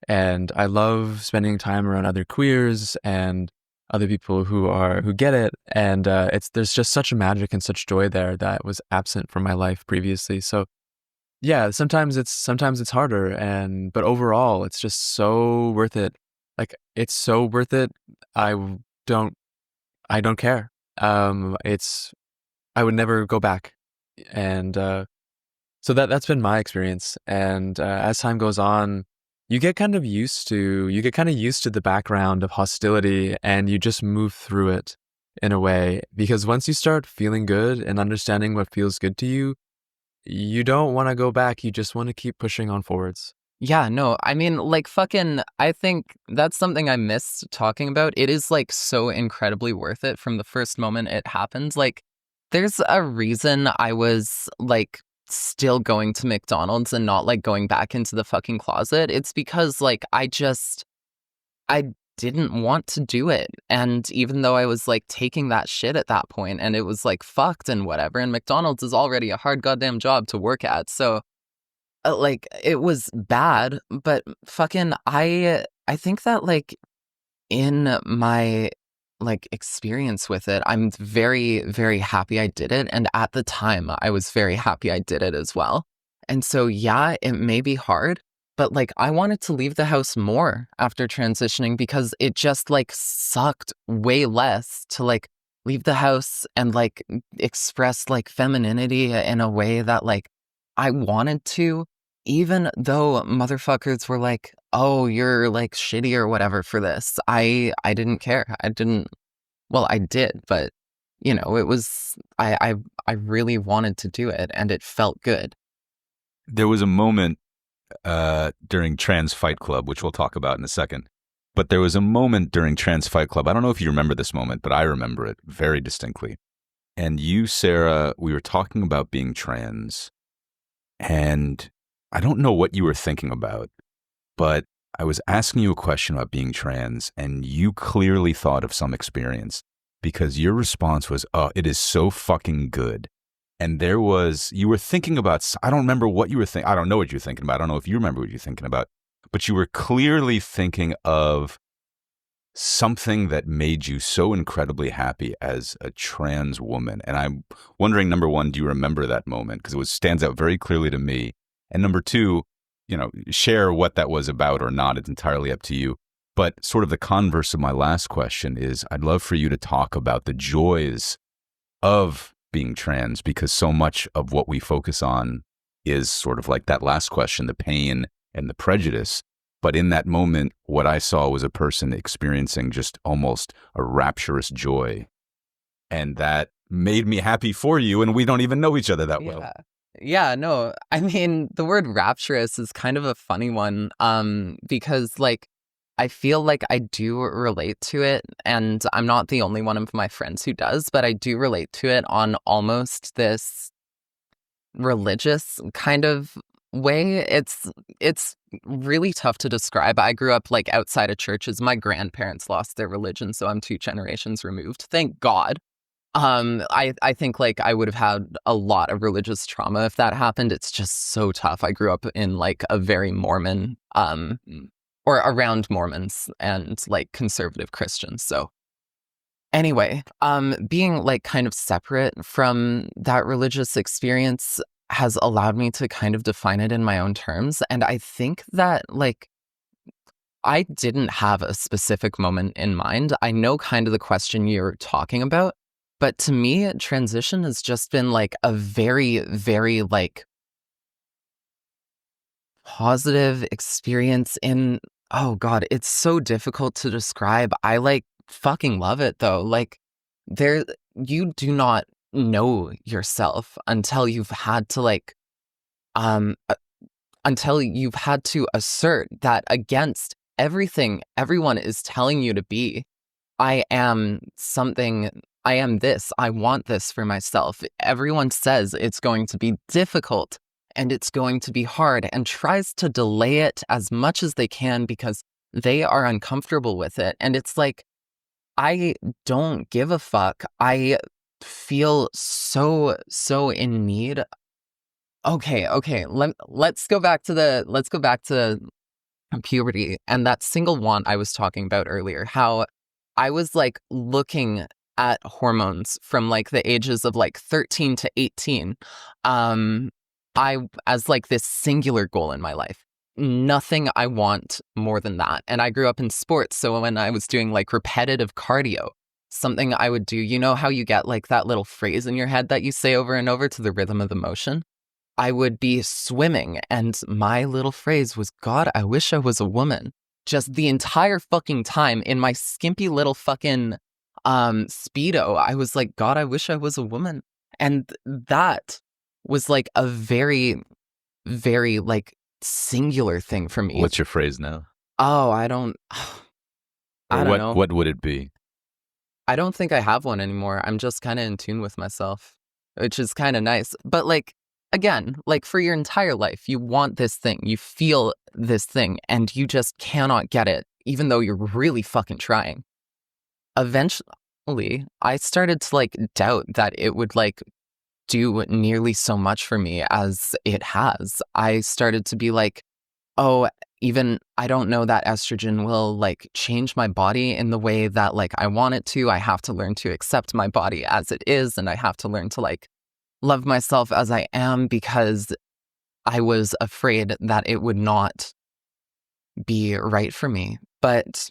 and I love spending time around other queers and other people who get it. And there's just such a magic and such joy there that was absent from my life previously. So yeah, sometimes it's harder, but overall it's just so worth it. Like, it's so worth it. I don't care. I would never go back. And so that's been my experience. And as time goes on, you get kind of used to the background of hostility, and you just move through it in a way, because once you start feeling good and understanding what feels good to you, you don't want to go back. You just want to keep pushing on forwards. Yeah, no, I mean, like, fucking, I think that's something I missed talking about. It is, like, so incredibly worth it from the first moment it happens. Like, there's a reason I was, like, still going to McDonald's and not, like, going back into the fucking closet. It's because, like, I didn't want to do it. And even though I was, like, taking that shit at that point, and it was, like, fucked and whatever, and McDonald's is already a hard goddamn job to work at, so like, it was bad, but fucking I think that, like, in my, like, experience with it, I'm very, very happy I did it, and at the time, I was very happy I did it as well. And so, yeah, it may be hard, but, like, I wanted to leave the house more after transitioning because it just, like, sucked way less to, like, leave the house and, like, express, like, femininity in a way that, like, I wanted to, even though motherfuckers were like, oh, you're like shitty or whatever for this. I didn't care. Well, I did, but it was, I really wanted to do it, and it felt good. There was a moment during Trans Fight Club, which we'll talk about in a second, But there was a moment during Trans Fight Club. I don't know if you remember this moment, but I remember it very distinctly. And you, Sarah, we were talking about being trans, and I don't know what you were thinking about, but I was asking you a question about being trans, and you clearly thought of some experience because your response was, "Oh, it is so fucking good." And you were thinking about, I don't remember what you were thinking. I don't know what you're thinking about. I don't know if you remember what you're thinking about, but you were clearly thinking of something that made you so incredibly happy as a trans woman. And I'm wondering, number one, do you remember that moment? Because stands out very clearly to me. And number two, share what that was about or not. It's entirely up to you. But sort of the converse of my last question is, I'd love for you to talk about the joys of being trans, because so much of what we focus on is sort of like that last question, the pain and the prejudice. But in that moment, what I saw was a person experiencing just almost a rapturous joy. And that made me happy for you, and we don't even know each other that well. Yeah, no, I mean, the word rapturous is kind of a funny one, because like, I feel like I do relate to it, and I'm not the only one of my friends who does, but I do relate to it on almost this religious kind of way. It's really tough to describe. I grew up like outside of churches. My grandparents lost their religion, so I'm 2 generations removed. Thank God. I think like I would have had a lot of religious trauma if that happened. It's just so tough. I grew up in like a very Mormon, or around Mormons and like conservative Christians. So anyway, being like kind of separate from that religious experience has allowed me to kind of define it in my own terms. And I think that like I didn't have a specific moment in mind. I know kind of the question you're talking about, but to me, transition has just been like a very, very like positive experience oh God, it's so difficult to describe. I like fucking love it though. Like you do not know yourself until you've had to like, until you've had to assert that against everything everyone is telling you to be. I am something, I am this, I want this for myself. Everyone says it's going to be difficult and it's going to be hard and tries to delay it as much as they can because they are uncomfortable with it. And it's like, I don't give a fuck. I feel so in need. Okay. Let's go back to puberty and that single want I was talking about earlier, how I was like looking at hormones from like the ages of like 13 to 18. I as like this singular goal in my life. Nothing I want more than that. And I grew up in sports. So when I was doing like repetitive cardio, something I would do, you know how you get like that little phrase in your head that you say over and over to the rhythm of the motion? I would be swimming and my little phrase was, God, I wish I was a woman. Just the entire fucking time in my skimpy little fucking Speedo, I was like, God, I wish I was a woman. And that was like a very, very like singular thing for me. What's your phrase now? Oh, I don't know. What would it be? I don't think I have one anymore. I'm just kind of in tune with myself, which is kind of nice. But like, again, like for your entire life, you want this thing, you feel this thing, and you just cannot get it, even though you're really fucking trying. Eventually, I started to like doubt that it would like do nearly so much for me as it has. I started to be like, oh, even I don't know that estrogen will like change my body in the way that like I want it to. I have to learn to accept my body as it is, and I have to learn to like love myself as I am, because I was afraid that it would not be right for me. But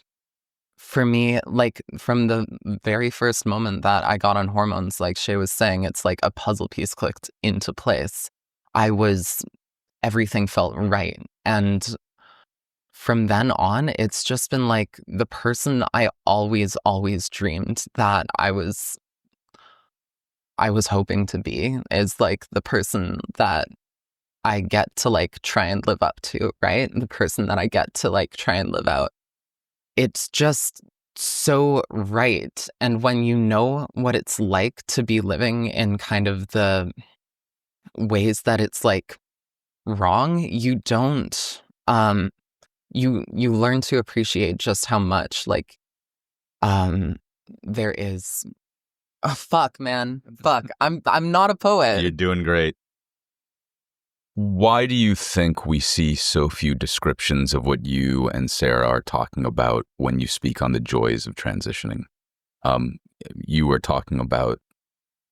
for me, like from the very first moment that I got on hormones, like Shay was saying, it's like a puzzle piece clicked into place. Everything felt right. And from then on, it's just been like the person I always dreamed that I was hoping to be is like the person that I get to like try and live up to, right? The person that I get to like try and live out. it's just so right. And when you know what it's like to be living in kind of the ways that it's like wrong, you don't you learn to appreciate just how much like um there is. Oh, fuck, man. Fuck. I'm not a poet. You're doing great. Why do you think we see so few descriptions of what you and Sarah are talking about when you speak on the joys of transitioning? You were talking about,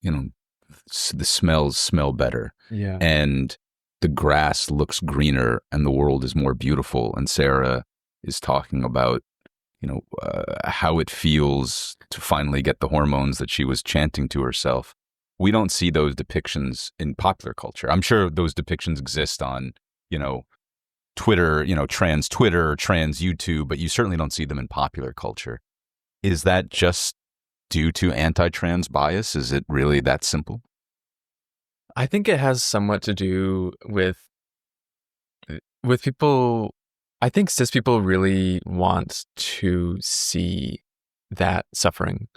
the smells smell better, Yeah. and the grass looks greener, and the world is more beautiful. And Sarah is talking about, how it feels to finally get the hormones that she was chanting to herself. We don't see those depictions in popular culture. I'm sure those depictions exist on, Twitter, trans Twitter, trans YouTube, but you certainly don't see them in popular culture. Is that just due to anti-trans bias? Is it really that simple? I think it has somewhat to do with people. I think cis people really want to see that suffering.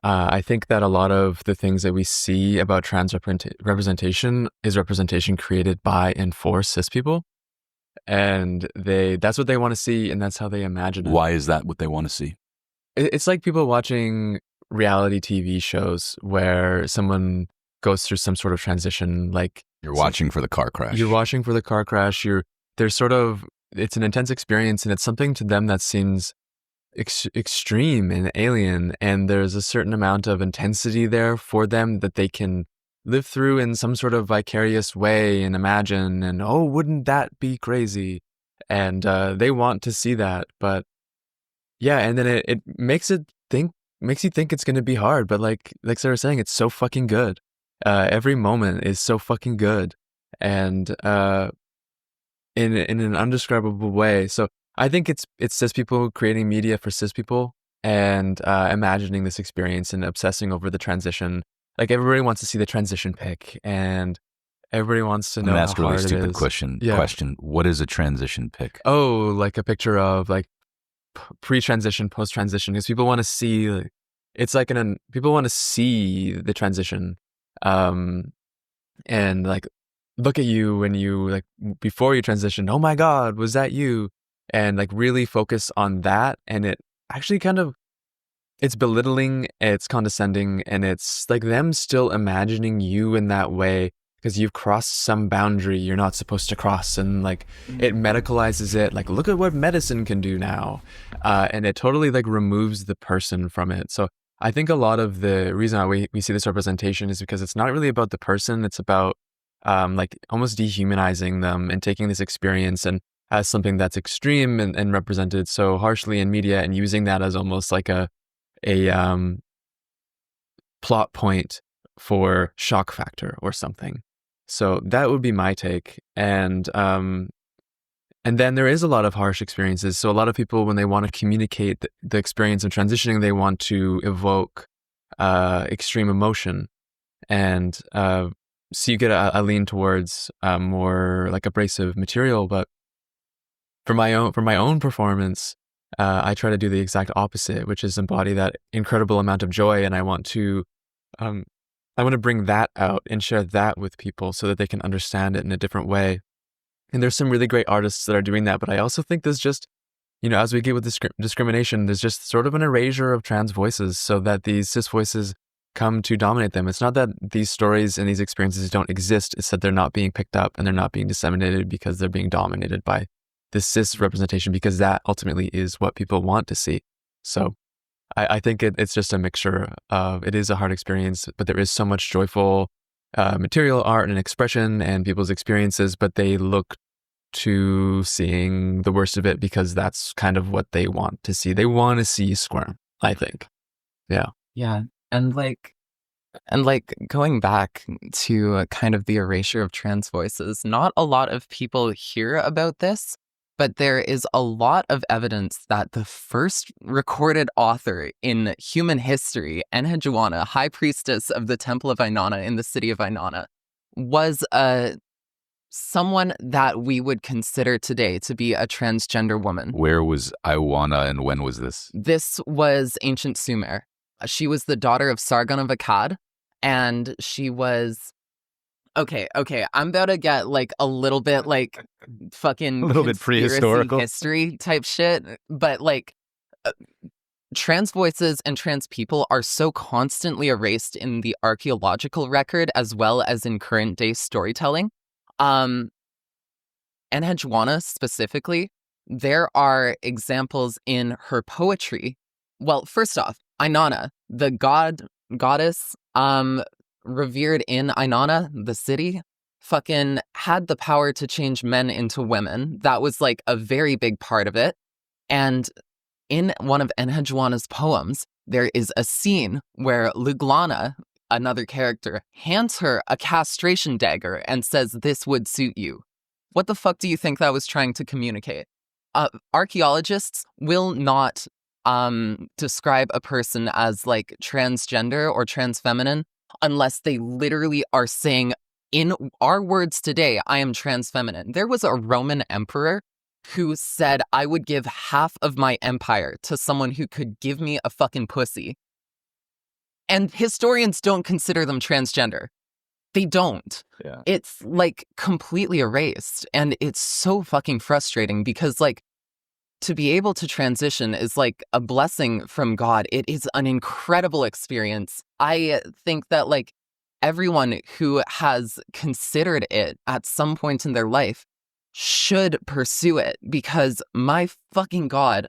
I think that a lot of the things that we see about trans representation is representation created by and for cis people. And that's what they want to see, and that's how they imagine it. Why is that what they want to see? It's like people watching reality TV shows where someone goes through some sort of transition. Like You're watching for the car crash. You're watching for the car crash. There's sort of, it's an intense experience, and it's something to them that seems extreme and alien. And there's a certain amount of intensity there for them that they can live through in some sort of vicarious way and imagine. And oh, wouldn't that be crazy? And they want to see that, but yeah. And then it makes you think it's going to be hard. But like Sarah was saying, it's so fucking good. Every moment is so fucking good, and in an undescribable way. So I think it's cis people creating media for cis people and imagining this experience and obsessing over the transition. Like everybody wants to see the transition pic, and everybody wants to know. I'm gonna ask a how really hard it stupid is. question. Yeah. Question: what is a transition pic? Oh, like a picture of like pre-transition, post-transition, because people want to see. Like, it's like people want to see the transition, and like look at you when you like before you transition. Oh my God, was that you? And like really focus on that, and it actually kind of, it's belittling, it's condescending, and it's like them still imagining you in that way because you've crossed some boundary you're not supposed to cross, and like it medicalizes it. Like, look at what medicine can do now, and it totally like removes the person from it. So I think a lot of the reason why we see this representation is because it's not really about the person. It's about like almost dehumanizing them and taking this experience and as something that's extreme and represented so harshly in media, and using that as almost like a plot point for shock factor or something. So that would be my take. And then there is a lot of harsh experiences. So a lot of people, when they want to communicate the experience of transitioning, they want to evoke extreme emotion. And so you get a lean towards more like abrasive material. But for my own performance, I try to do the exact opposite, which is embody that incredible amount of joy. And I want to bring that out and share that with people so that they can understand it in a different way. And there's some really great artists that are doing that. But I also think there's just, as we get with discrimination, there's just sort of an erasure of trans voices so that these cis voices come to dominate them. It's not that these stories and these experiences don't exist. It's that they're not being picked up and they're not being disseminated because they're being dominated by the cis representation, because that ultimately is what people want to see. So I think it's just a mixture of, it is a hard experience, but there is so much joyful material, art, and expression and people's experiences, but they look to seeing the worst of it because that's kind of what they want to see. They want to see squirm, I think. Yeah. Yeah. And going back to kind of the erasure of trans voices, not a lot of people hear about this, but there is a lot of evidence that the first recorded author in human history, Enheduanna, high priestess of the Temple of Inanna in the city of Inanna, was a someone that we would consider today to be a transgender woman. Where was Iwana and when was this? This was ancient Sumer. She was the daughter of Sargon of Akkad, and she was okay. I'm about to get like a little bit like fucking A little bit conspiracy prehistorical. history type shit, but like trans voices and trans people are so constantly erased in the archaeological record as well as in current day storytelling. Enheduanna specifically, there are examples in her poetry. Well, first off, Inanna, the goddess, revered in Inanna, the city, fucking had the power to change men into women. That was like a very big part of it. And in one of Enheduanna's poems, there is a scene where Luglana, another character, hands her a castration dagger and says, "This would suit you." What the fuck do you think that was trying to communicate? Archaeologists will not describe a person as like transgender or transfeminine unless they literally are saying, in our words today, I am transfeminine. There was a Roman emperor who said, I would give half of my empire to someone who could give me a fucking pussy. And historians don't consider them transgender. They don't. Yeah. It's like completely erased. And it's so fucking frustrating because like to be able to transition is like a blessing from God. It is an incredible experience. I think that like everyone who has considered it at some point in their life should pursue it because my fucking God,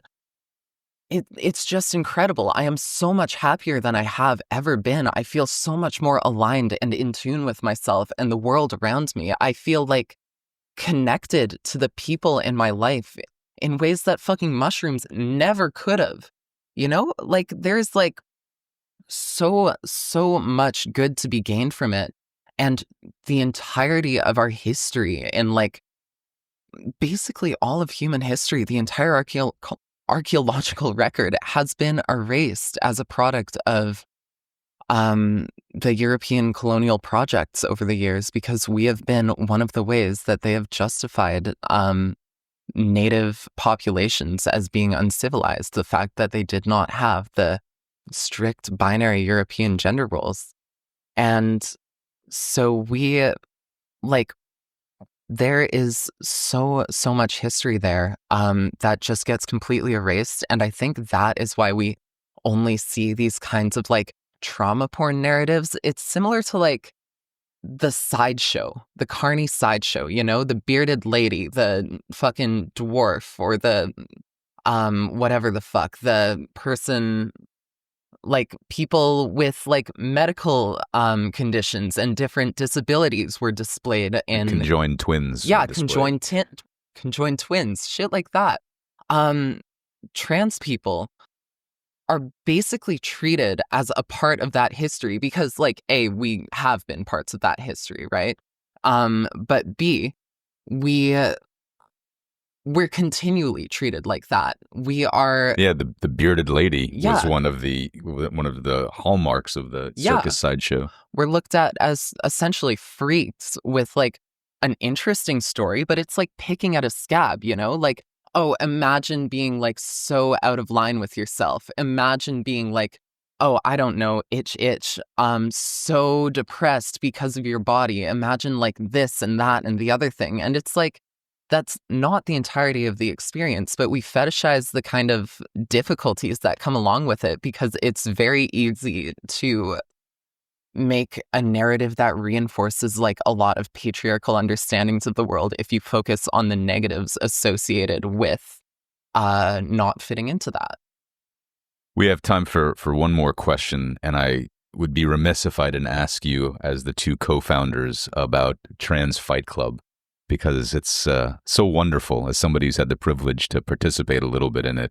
it's just incredible. I am so much happier than I have ever been. I feel so much more aligned and in tune with myself and the world around me. I feel like connected to the people in my life in ways that fucking mushrooms never could have. You know, like there's like so much good to be gained from it. And the entirety of our history and like basically all of human history, the entire archaeological record has been erased as a product of the European colonial projects over the years because we have been one of the ways that they have justified native populations as being uncivilized. The fact that they did not have the strict binary European gender roles. And so we like there is so much history there that just gets completely erased. And I think that is why we only see these kinds of like trauma porn narratives. It's similar to like the sideshow, the carny sideshow, you know, the bearded lady, the fucking dwarf, or the whatever the fuck, the person, like people with like medical conditions and different disabilities were displayed in Conjoined twins. yeah, were displayed. conjoined twins, shit like that. Trans people are basically treated as a part of that history because like A, we have been parts of that history, right? But B, we're continually treated like that. We are Yeah, the bearded lady was Yeah. one of the hallmarks of the Yeah. circus sideshow. we're looked at as essentially freaks with like an interesting story, but it's like picking at a scab, you know? Like, oh, imagine being like so out of line with yourself. Imagine being like, oh, I don't know, itch, so depressed because of your body. Imagine like this and that and the other thing. And it's like, that's not the entirety of the experience, but we fetishize the kind of difficulties that come along with it because it's very easy to make a narrative that reinforces like a lot of patriarchal understandings of the world if you focus on the negatives associated with not fitting into that. We have time for one more question, and I would be remiss if I didn't ask you, as the two co-founders, about Trans Fight Club, because it's so wonderful. As somebody who's had the privilege to participate a little bit in it,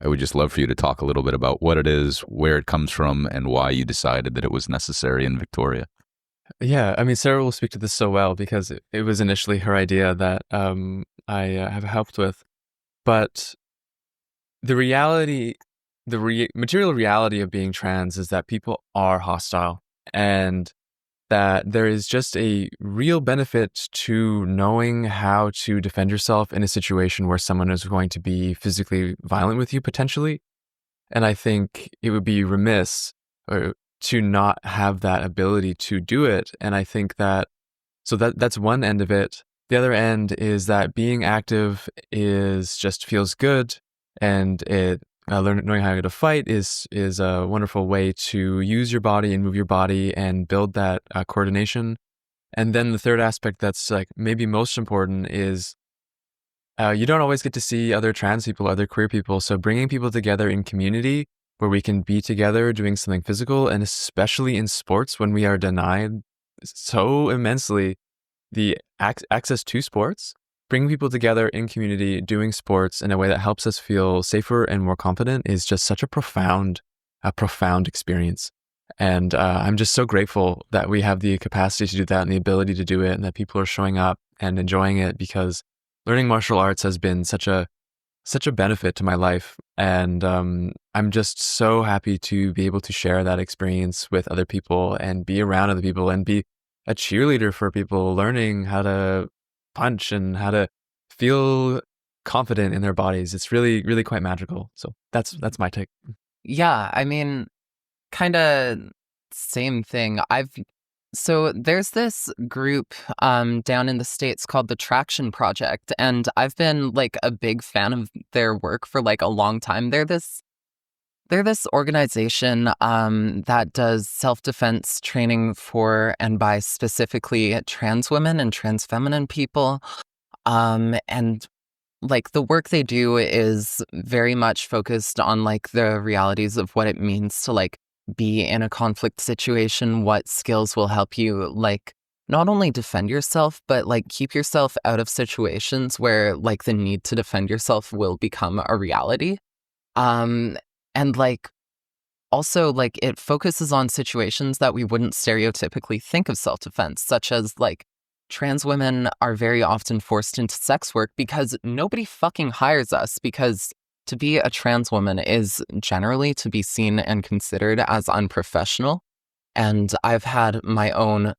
I would just love for you to talk a little bit about what it is, where it comes from, and why you decided that it was necessary in Victoria. Yeah, I mean, Sarah will speak to this so well because it was initially her idea that I have helped with. But the reality, material reality of being trans is that people are hostile. And that there is just a real benefit to knowing how to defend yourself in a situation where someone is going to be physically violent with you potentially. And I think it would be remiss to not have that ability to do it. And I think that's one end of it. The other end is that being active feels good, and knowing how to fight is a wonderful way to use your body and move your body and build that coordination. And then the third aspect that's like maybe most important is you don't always get to see other trans people, other queer people. So bringing people together in community where we can be together doing something physical, and especially in sports when we are denied so immensely the access to sports, bringing people together in community doing sports in a way that helps us feel safer and more confident is just such a profound experience. And I'm just so grateful that we have the capacity to do that and the ability to do it, and that people are showing up and enjoying it, because learning martial arts has been such a benefit to my life. And I'm just so happy to be able to share that experience with other people and be around other people and be a cheerleader for people learning how to punch and how to feel confident in their bodies. It's really, really quite magical. So that's my take. Yeah, I mean, kind of same thing. So there's this group down in the States called the Traction Project, and I've been like a big fan of their work for like a long time. They're this organization that does self-defense training for and by specifically trans women and trans feminine people. And like the work they do is very much focused on like the realities of what it means to like be in a conflict situation, what skills will help you like not only defend yourself, but like keep yourself out of situations where like the need to defend yourself will become a reality. And like also like it focuses on situations that we wouldn't stereotypically think of self-defense, such as like trans women are very often forced into sex work because nobody fucking hires us, because to be a trans woman is generally to be seen and considered as unprofessional. And I've had my own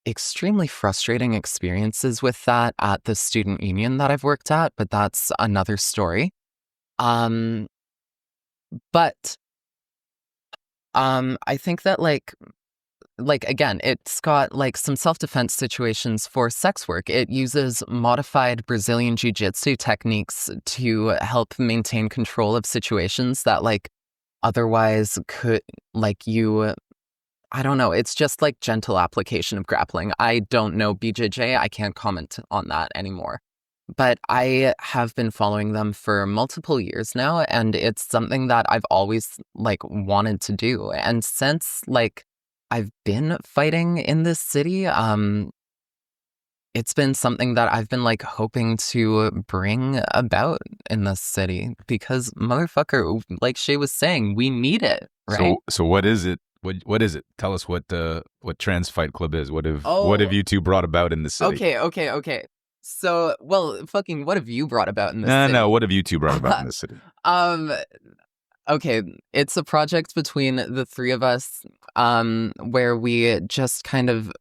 extremely frustrating experiences with that at the student union that I've worked at, but that's another story. But I think that like again, it's got like some self-defense situations for sex work. It uses modified Brazilian jiu-jitsu techniques to help maintain control of situations that like otherwise could like I don't know, it's just like gentle application of grappling. I don't know BJJ, I can't comment on that anymore. But I have been following them for multiple years now, and it's something that I've always like wanted to do. And since like I've been fighting in this city, it's been something that I've been like hoping to bring about in this city, because motherfucker, like Shay was saying, we need it, right? So what is it? What is it? Tell us what Trans Fight Club is. What have you two brought about in the city? Okay. So, well, fucking, what have you brought about in this city? No, what have you two brought about in the city? Okay, it's a project between the three of us, where we just kind of,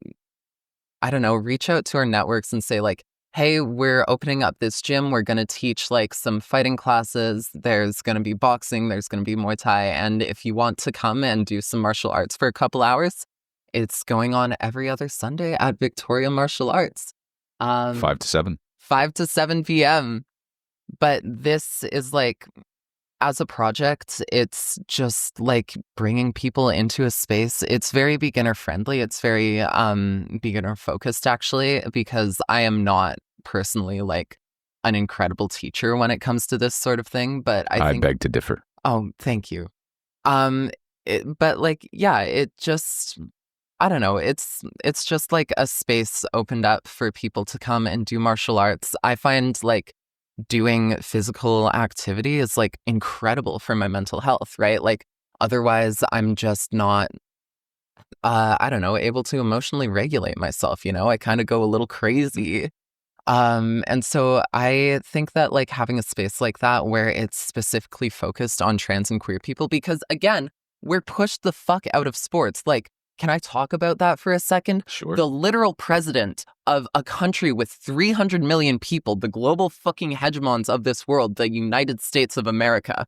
I don't know, reach out to our networks and say like, hey, we're opening up this gym. We're going to teach like some fighting classes. There's going to be boxing. There's going to be Muay Thai. And if you want to come and do some martial arts for a couple hours, it's going on every other Sunday at Victoria Martial Arts. 5 to 7. 5 to 7 p.m. But this is like, as a project, it's just like bringing people into a space. It's very beginner friendly. It's very beginner focused, actually, because I am not personally like an incredible teacher when it comes to this sort of thing. But I think, beg to differ. Oh, thank you. But like, yeah, it just, I don't know. It's just like a space opened up for people to come and do martial arts. I find like doing physical activity is like incredible for my mental health, right? Like otherwise I'm just not, I don't know, able to emotionally regulate myself, you know? I kind of go a little crazy. And so I think that like having a space like that where it's specifically focused on trans and queer people, because again, we're pushed the fuck out of sports. Like Can I talk about that for a second? Sure. The literal president of a country with 300 million people, the global fucking hegemons of this world, the United States of America,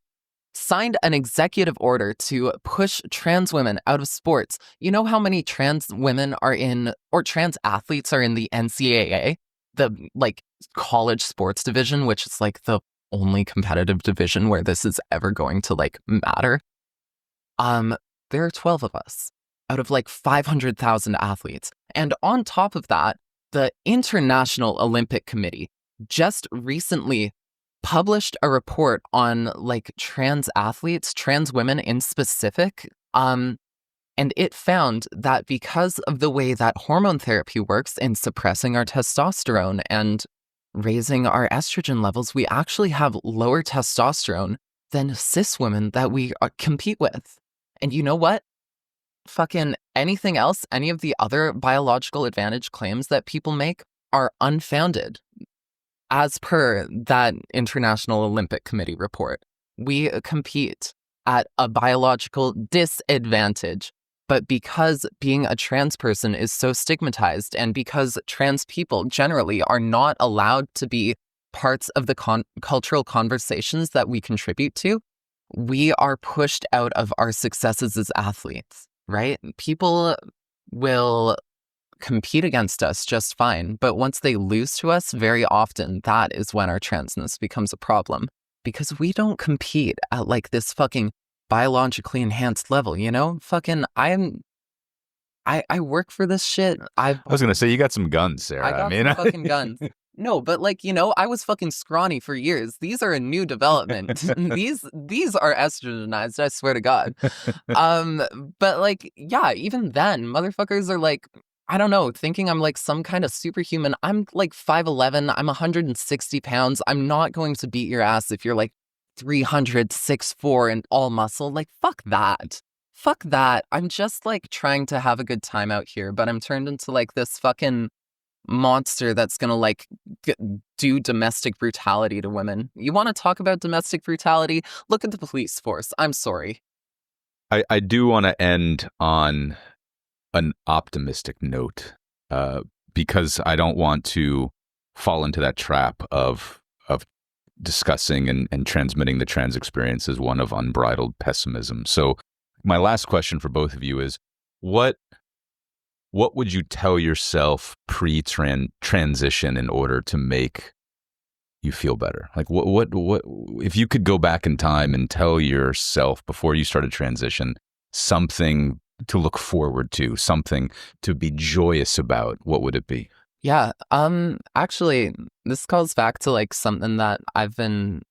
signed an executive order to push trans women out of sports. You know how many trans women are in, or trans athletes are in the NCAA, the like college sports division, which is like the only competitive division where this is ever going to like matter. There are 12 of us out of like 500,000 athletes. And on top of that, the International Olympic Committee just recently published a report on like trans athletes, trans women in specific. And it found that because of the way that hormone therapy works in suppressing our testosterone and raising our estrogen levels, we actually have lower testosterone than cis women that we compete with. And you know what? Fucking anything else, any of the other biological advantage claims that people make are unfounded. As per that International Olympic Committee report, we compete at a biological disadvantage. But because being a trans person is so stigmatized, and because trans people generally are not allowed to be parts of the cultural conversations that we contribute to, we are pushed out of our successes as athletes, right? People will compete against us just fine, but once they lose to us, very often that is when our transness becomes a problem, because we don't compete at like this fucking biologically enhanced level, you know? Fucking I work for this shit. I was gonna say, you got some guns, Sarah. I got some fucking guns. No, but like, you know, I was fucking scrawny for years. These are a new development. These are estrogenized, I swear to God. But like, yeah, even then, motherfuckers are like, I don't know, thinking I'm like some kind of superhuman. I'm like 5'11", I'm 160 pounds. I'm not going to beat your ass if you're like 300, 6'4", and all muscle. Like, fuck that. Fuck that. I'm just like trying to have a good time out here, but I'm turned into like this fucking monster that's gonna like do domestic brutality to women. You want to talk about domestic brutality? Look at the police force. I'm sorry. I do want to end on an optimistic note, because I don't want to fall into that trap of discussing and transmitting the trans experience as one of unbridled pessimism. So my last question for both of you is, what would you tell yourself pre-transition in order to make you feel better? Like what if you could go back in time and tell yourself before you started transition something to look forward to, something to be joyous about, what would it be? Yeah, actually, this calls back to like something that I've been,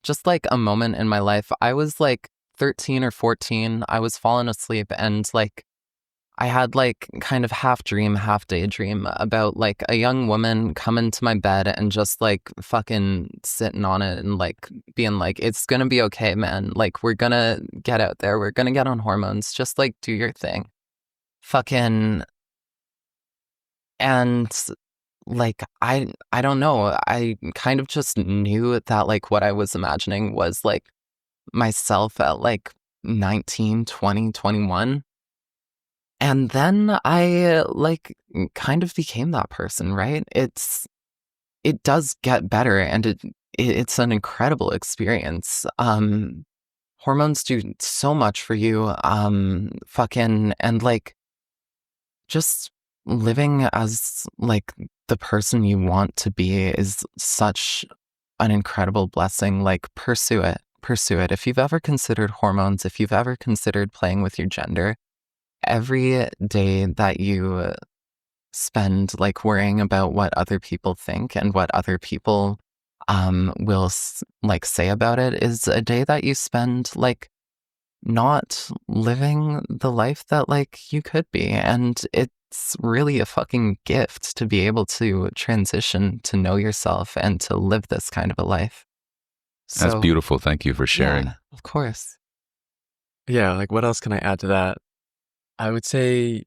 just like a moment in my life. I was like 13 or 14. I was falling asleep, and like I had like kind of half dream, half daydream about like a young woman coming to my bed and just like fucking sitting on it and like being like, it's gonna be okay, man. Like, we're gonna get out there. We're gonna get on hormones. Just like do your thing. Fucking. And like, I don't know. I kind of just knew that like what I was imagining was like myself at like 19, 20, 21. And then I like kind of became that person, right? It does get better, and it's an incredible experience. Hormones do so much for you. Fucking, and like just living as like the person you want to be is such an incredible blessing. Like, pursue it. If you've ever considered hormones, if you've ever considered playing with your gender, every day that you spend like worrying about what other people think and what other people will like say about it is a day that you spend like not living the life that like you could be. And it's really a fucking gift to be able to transition, to know yourself, and to live this kind of a life. That's beautiful. Thank you for sharing. Yeah, of course. Yeah, like what else can I add to that? I would say,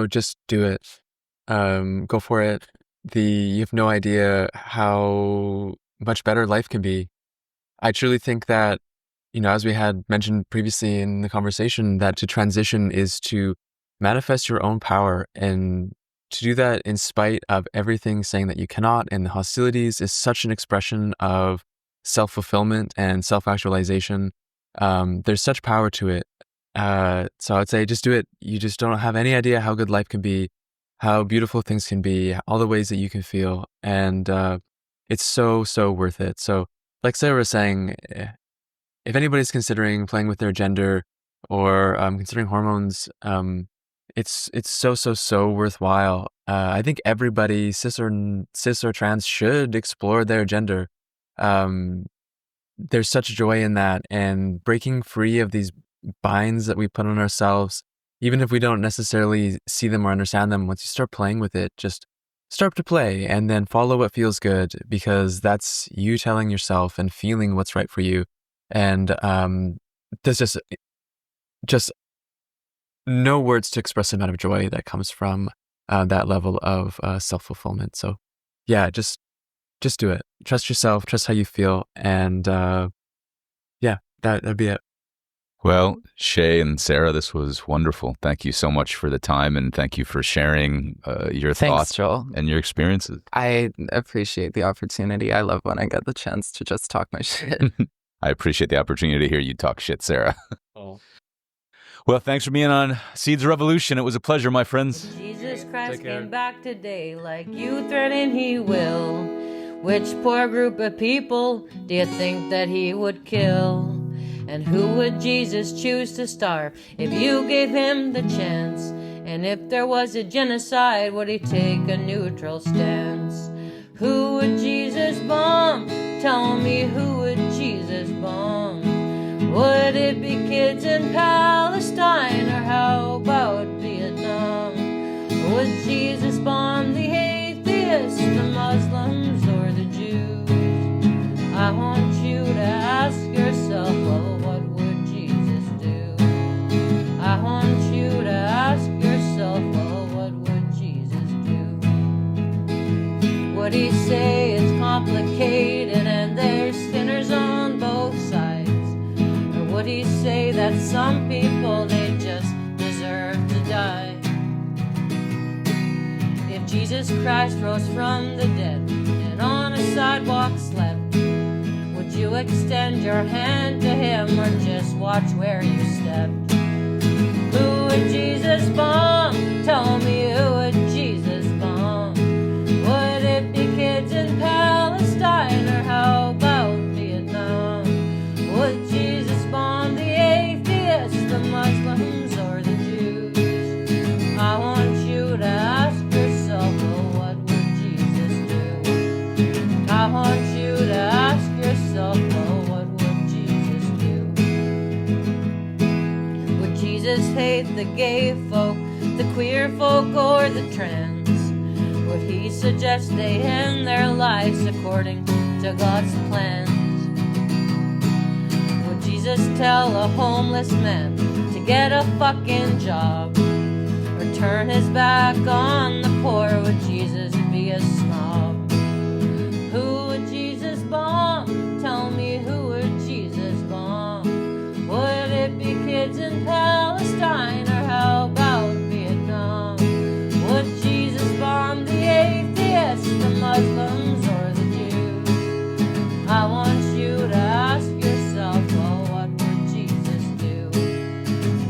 just do it. Go for it. You have no idea how much better life can be. I truly think that, as we had mentioned previously in the conversation, that to transition is to manifest your own power. And to do that in spite of everything saying that you cannot, and the hostilities, is such an expression of self-fulfillment and self-actualization. There's such power to it. So I'd say just do it. You just don't have any idea how good life can be, how beautiful things can be, all the ways that you can feel. And it's so, so worth it. So like Sarah was saying, if anybody's considering playing with their gender or considering hormones, it's so, so, so worthwhile. I think everybody, cis or trans, should explore their gender. There's such joy in that, and breaking free of these binds that we put on ourselves, even if we don't necessarily see them or understand them. Once you start playing with it, just start to play and then follow what feels good, because that's you telling yourself and feeling what's right for you. And there's just no words to express the amount of joy that comes from that level of self-fulfillment. So yeah, just do it. Trust yourself, trust how you feel. And yeah, that'd be it. Well, Shay and Sarah, this was wonderful. Thank you so much for the time, and thank you for sharing your Thanks, thoughts Joel. and your experiences. I appreciate the opportunity. I love when I get the chance to just talk my shit. I appreciate the opportunity to hear you talk shit, Sarah. Oh. Well, thanks for being on Seeds of Revolution. It was a pleasure, my friends. Jesus Christ Take care. came back today like you threatened he will. Which poor group of people do you think that he would kill? And who would Jesus choose to starve if you gave him the chance? And if there was a genocide, would he take a neutral stance? Who would Jesus bomb? Tell me, who would Jesus bomb? Would it be kids in Palestine, or how about Vietnam? Or would Jesus bomb the atheists, the Muslims, or the Jews? I want you to ask yourself, well, what would Jesus do? I want you to ask yourself, well, what would Jesus do? Would he say it's complicated and there's sinners on both sides? Or would he say that some people, they just deserve to die? If Jesus Christ rose from the dead and on a sidewalk slept, would you extend your hand to him or just watch where you stepped? Who would Jesus bomb? Tell me, who would Jesus bomb? Would it be kids in Palestine, or how about Vietnam? Would Jesus bomb the atheists, the Muslims, or the Jews? I want you to ask yourself, well, what would Jesus do? I want you to ask yourself, well, what would Jesus do? Would Jesus hate the gay folk, the queer folk, or the trans? Would he suggest they end their lives according to God's plans? Would Jesus tell a homeless man to get a fucking job, or turn his back on the poor? Would Jesus be a snob? Who would Jesus bomb? Tell me, who would Jesus bomb? Would it be kids in Palestine, or how about Vietnam? Would Jesus bomb the atheists, the Muslims, or the Jews? I want you to ask yourself, well, what would Jesus do?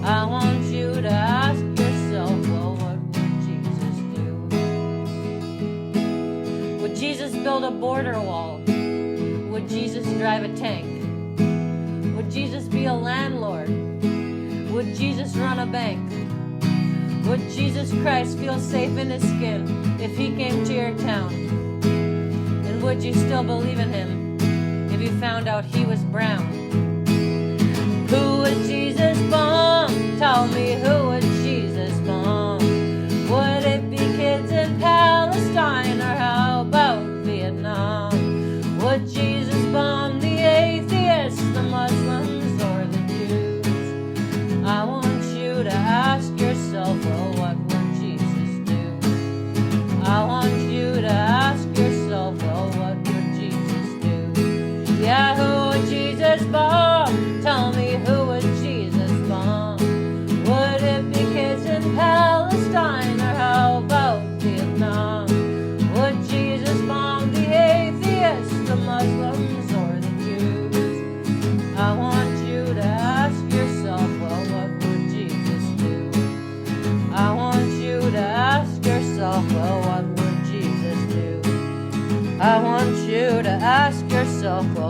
I want you to ask yourself, well, what would Jesus do? Would Jesus build a border wall? Would Jesus drive a tank? Would Jesus be a landlord? Would Jesus run a bank? Would Jesus Christ feel safe in his skin if he came to your town? And would you still believe in him if you found out he was brown? Who would Jesus bomb? Tell me, who would Jesus bomb? Would it be kids in Palestine, or how about Vietnam? Would Jesus bomb the atheists, the Muslims, or the Jews? I want you to ask yourself, well, what would Jesus do? I want you to ask yourself, well, what would Jesus do? Yeah, who would Jesus bomb? Tell me, who would Jesus bomb? yourself. Well,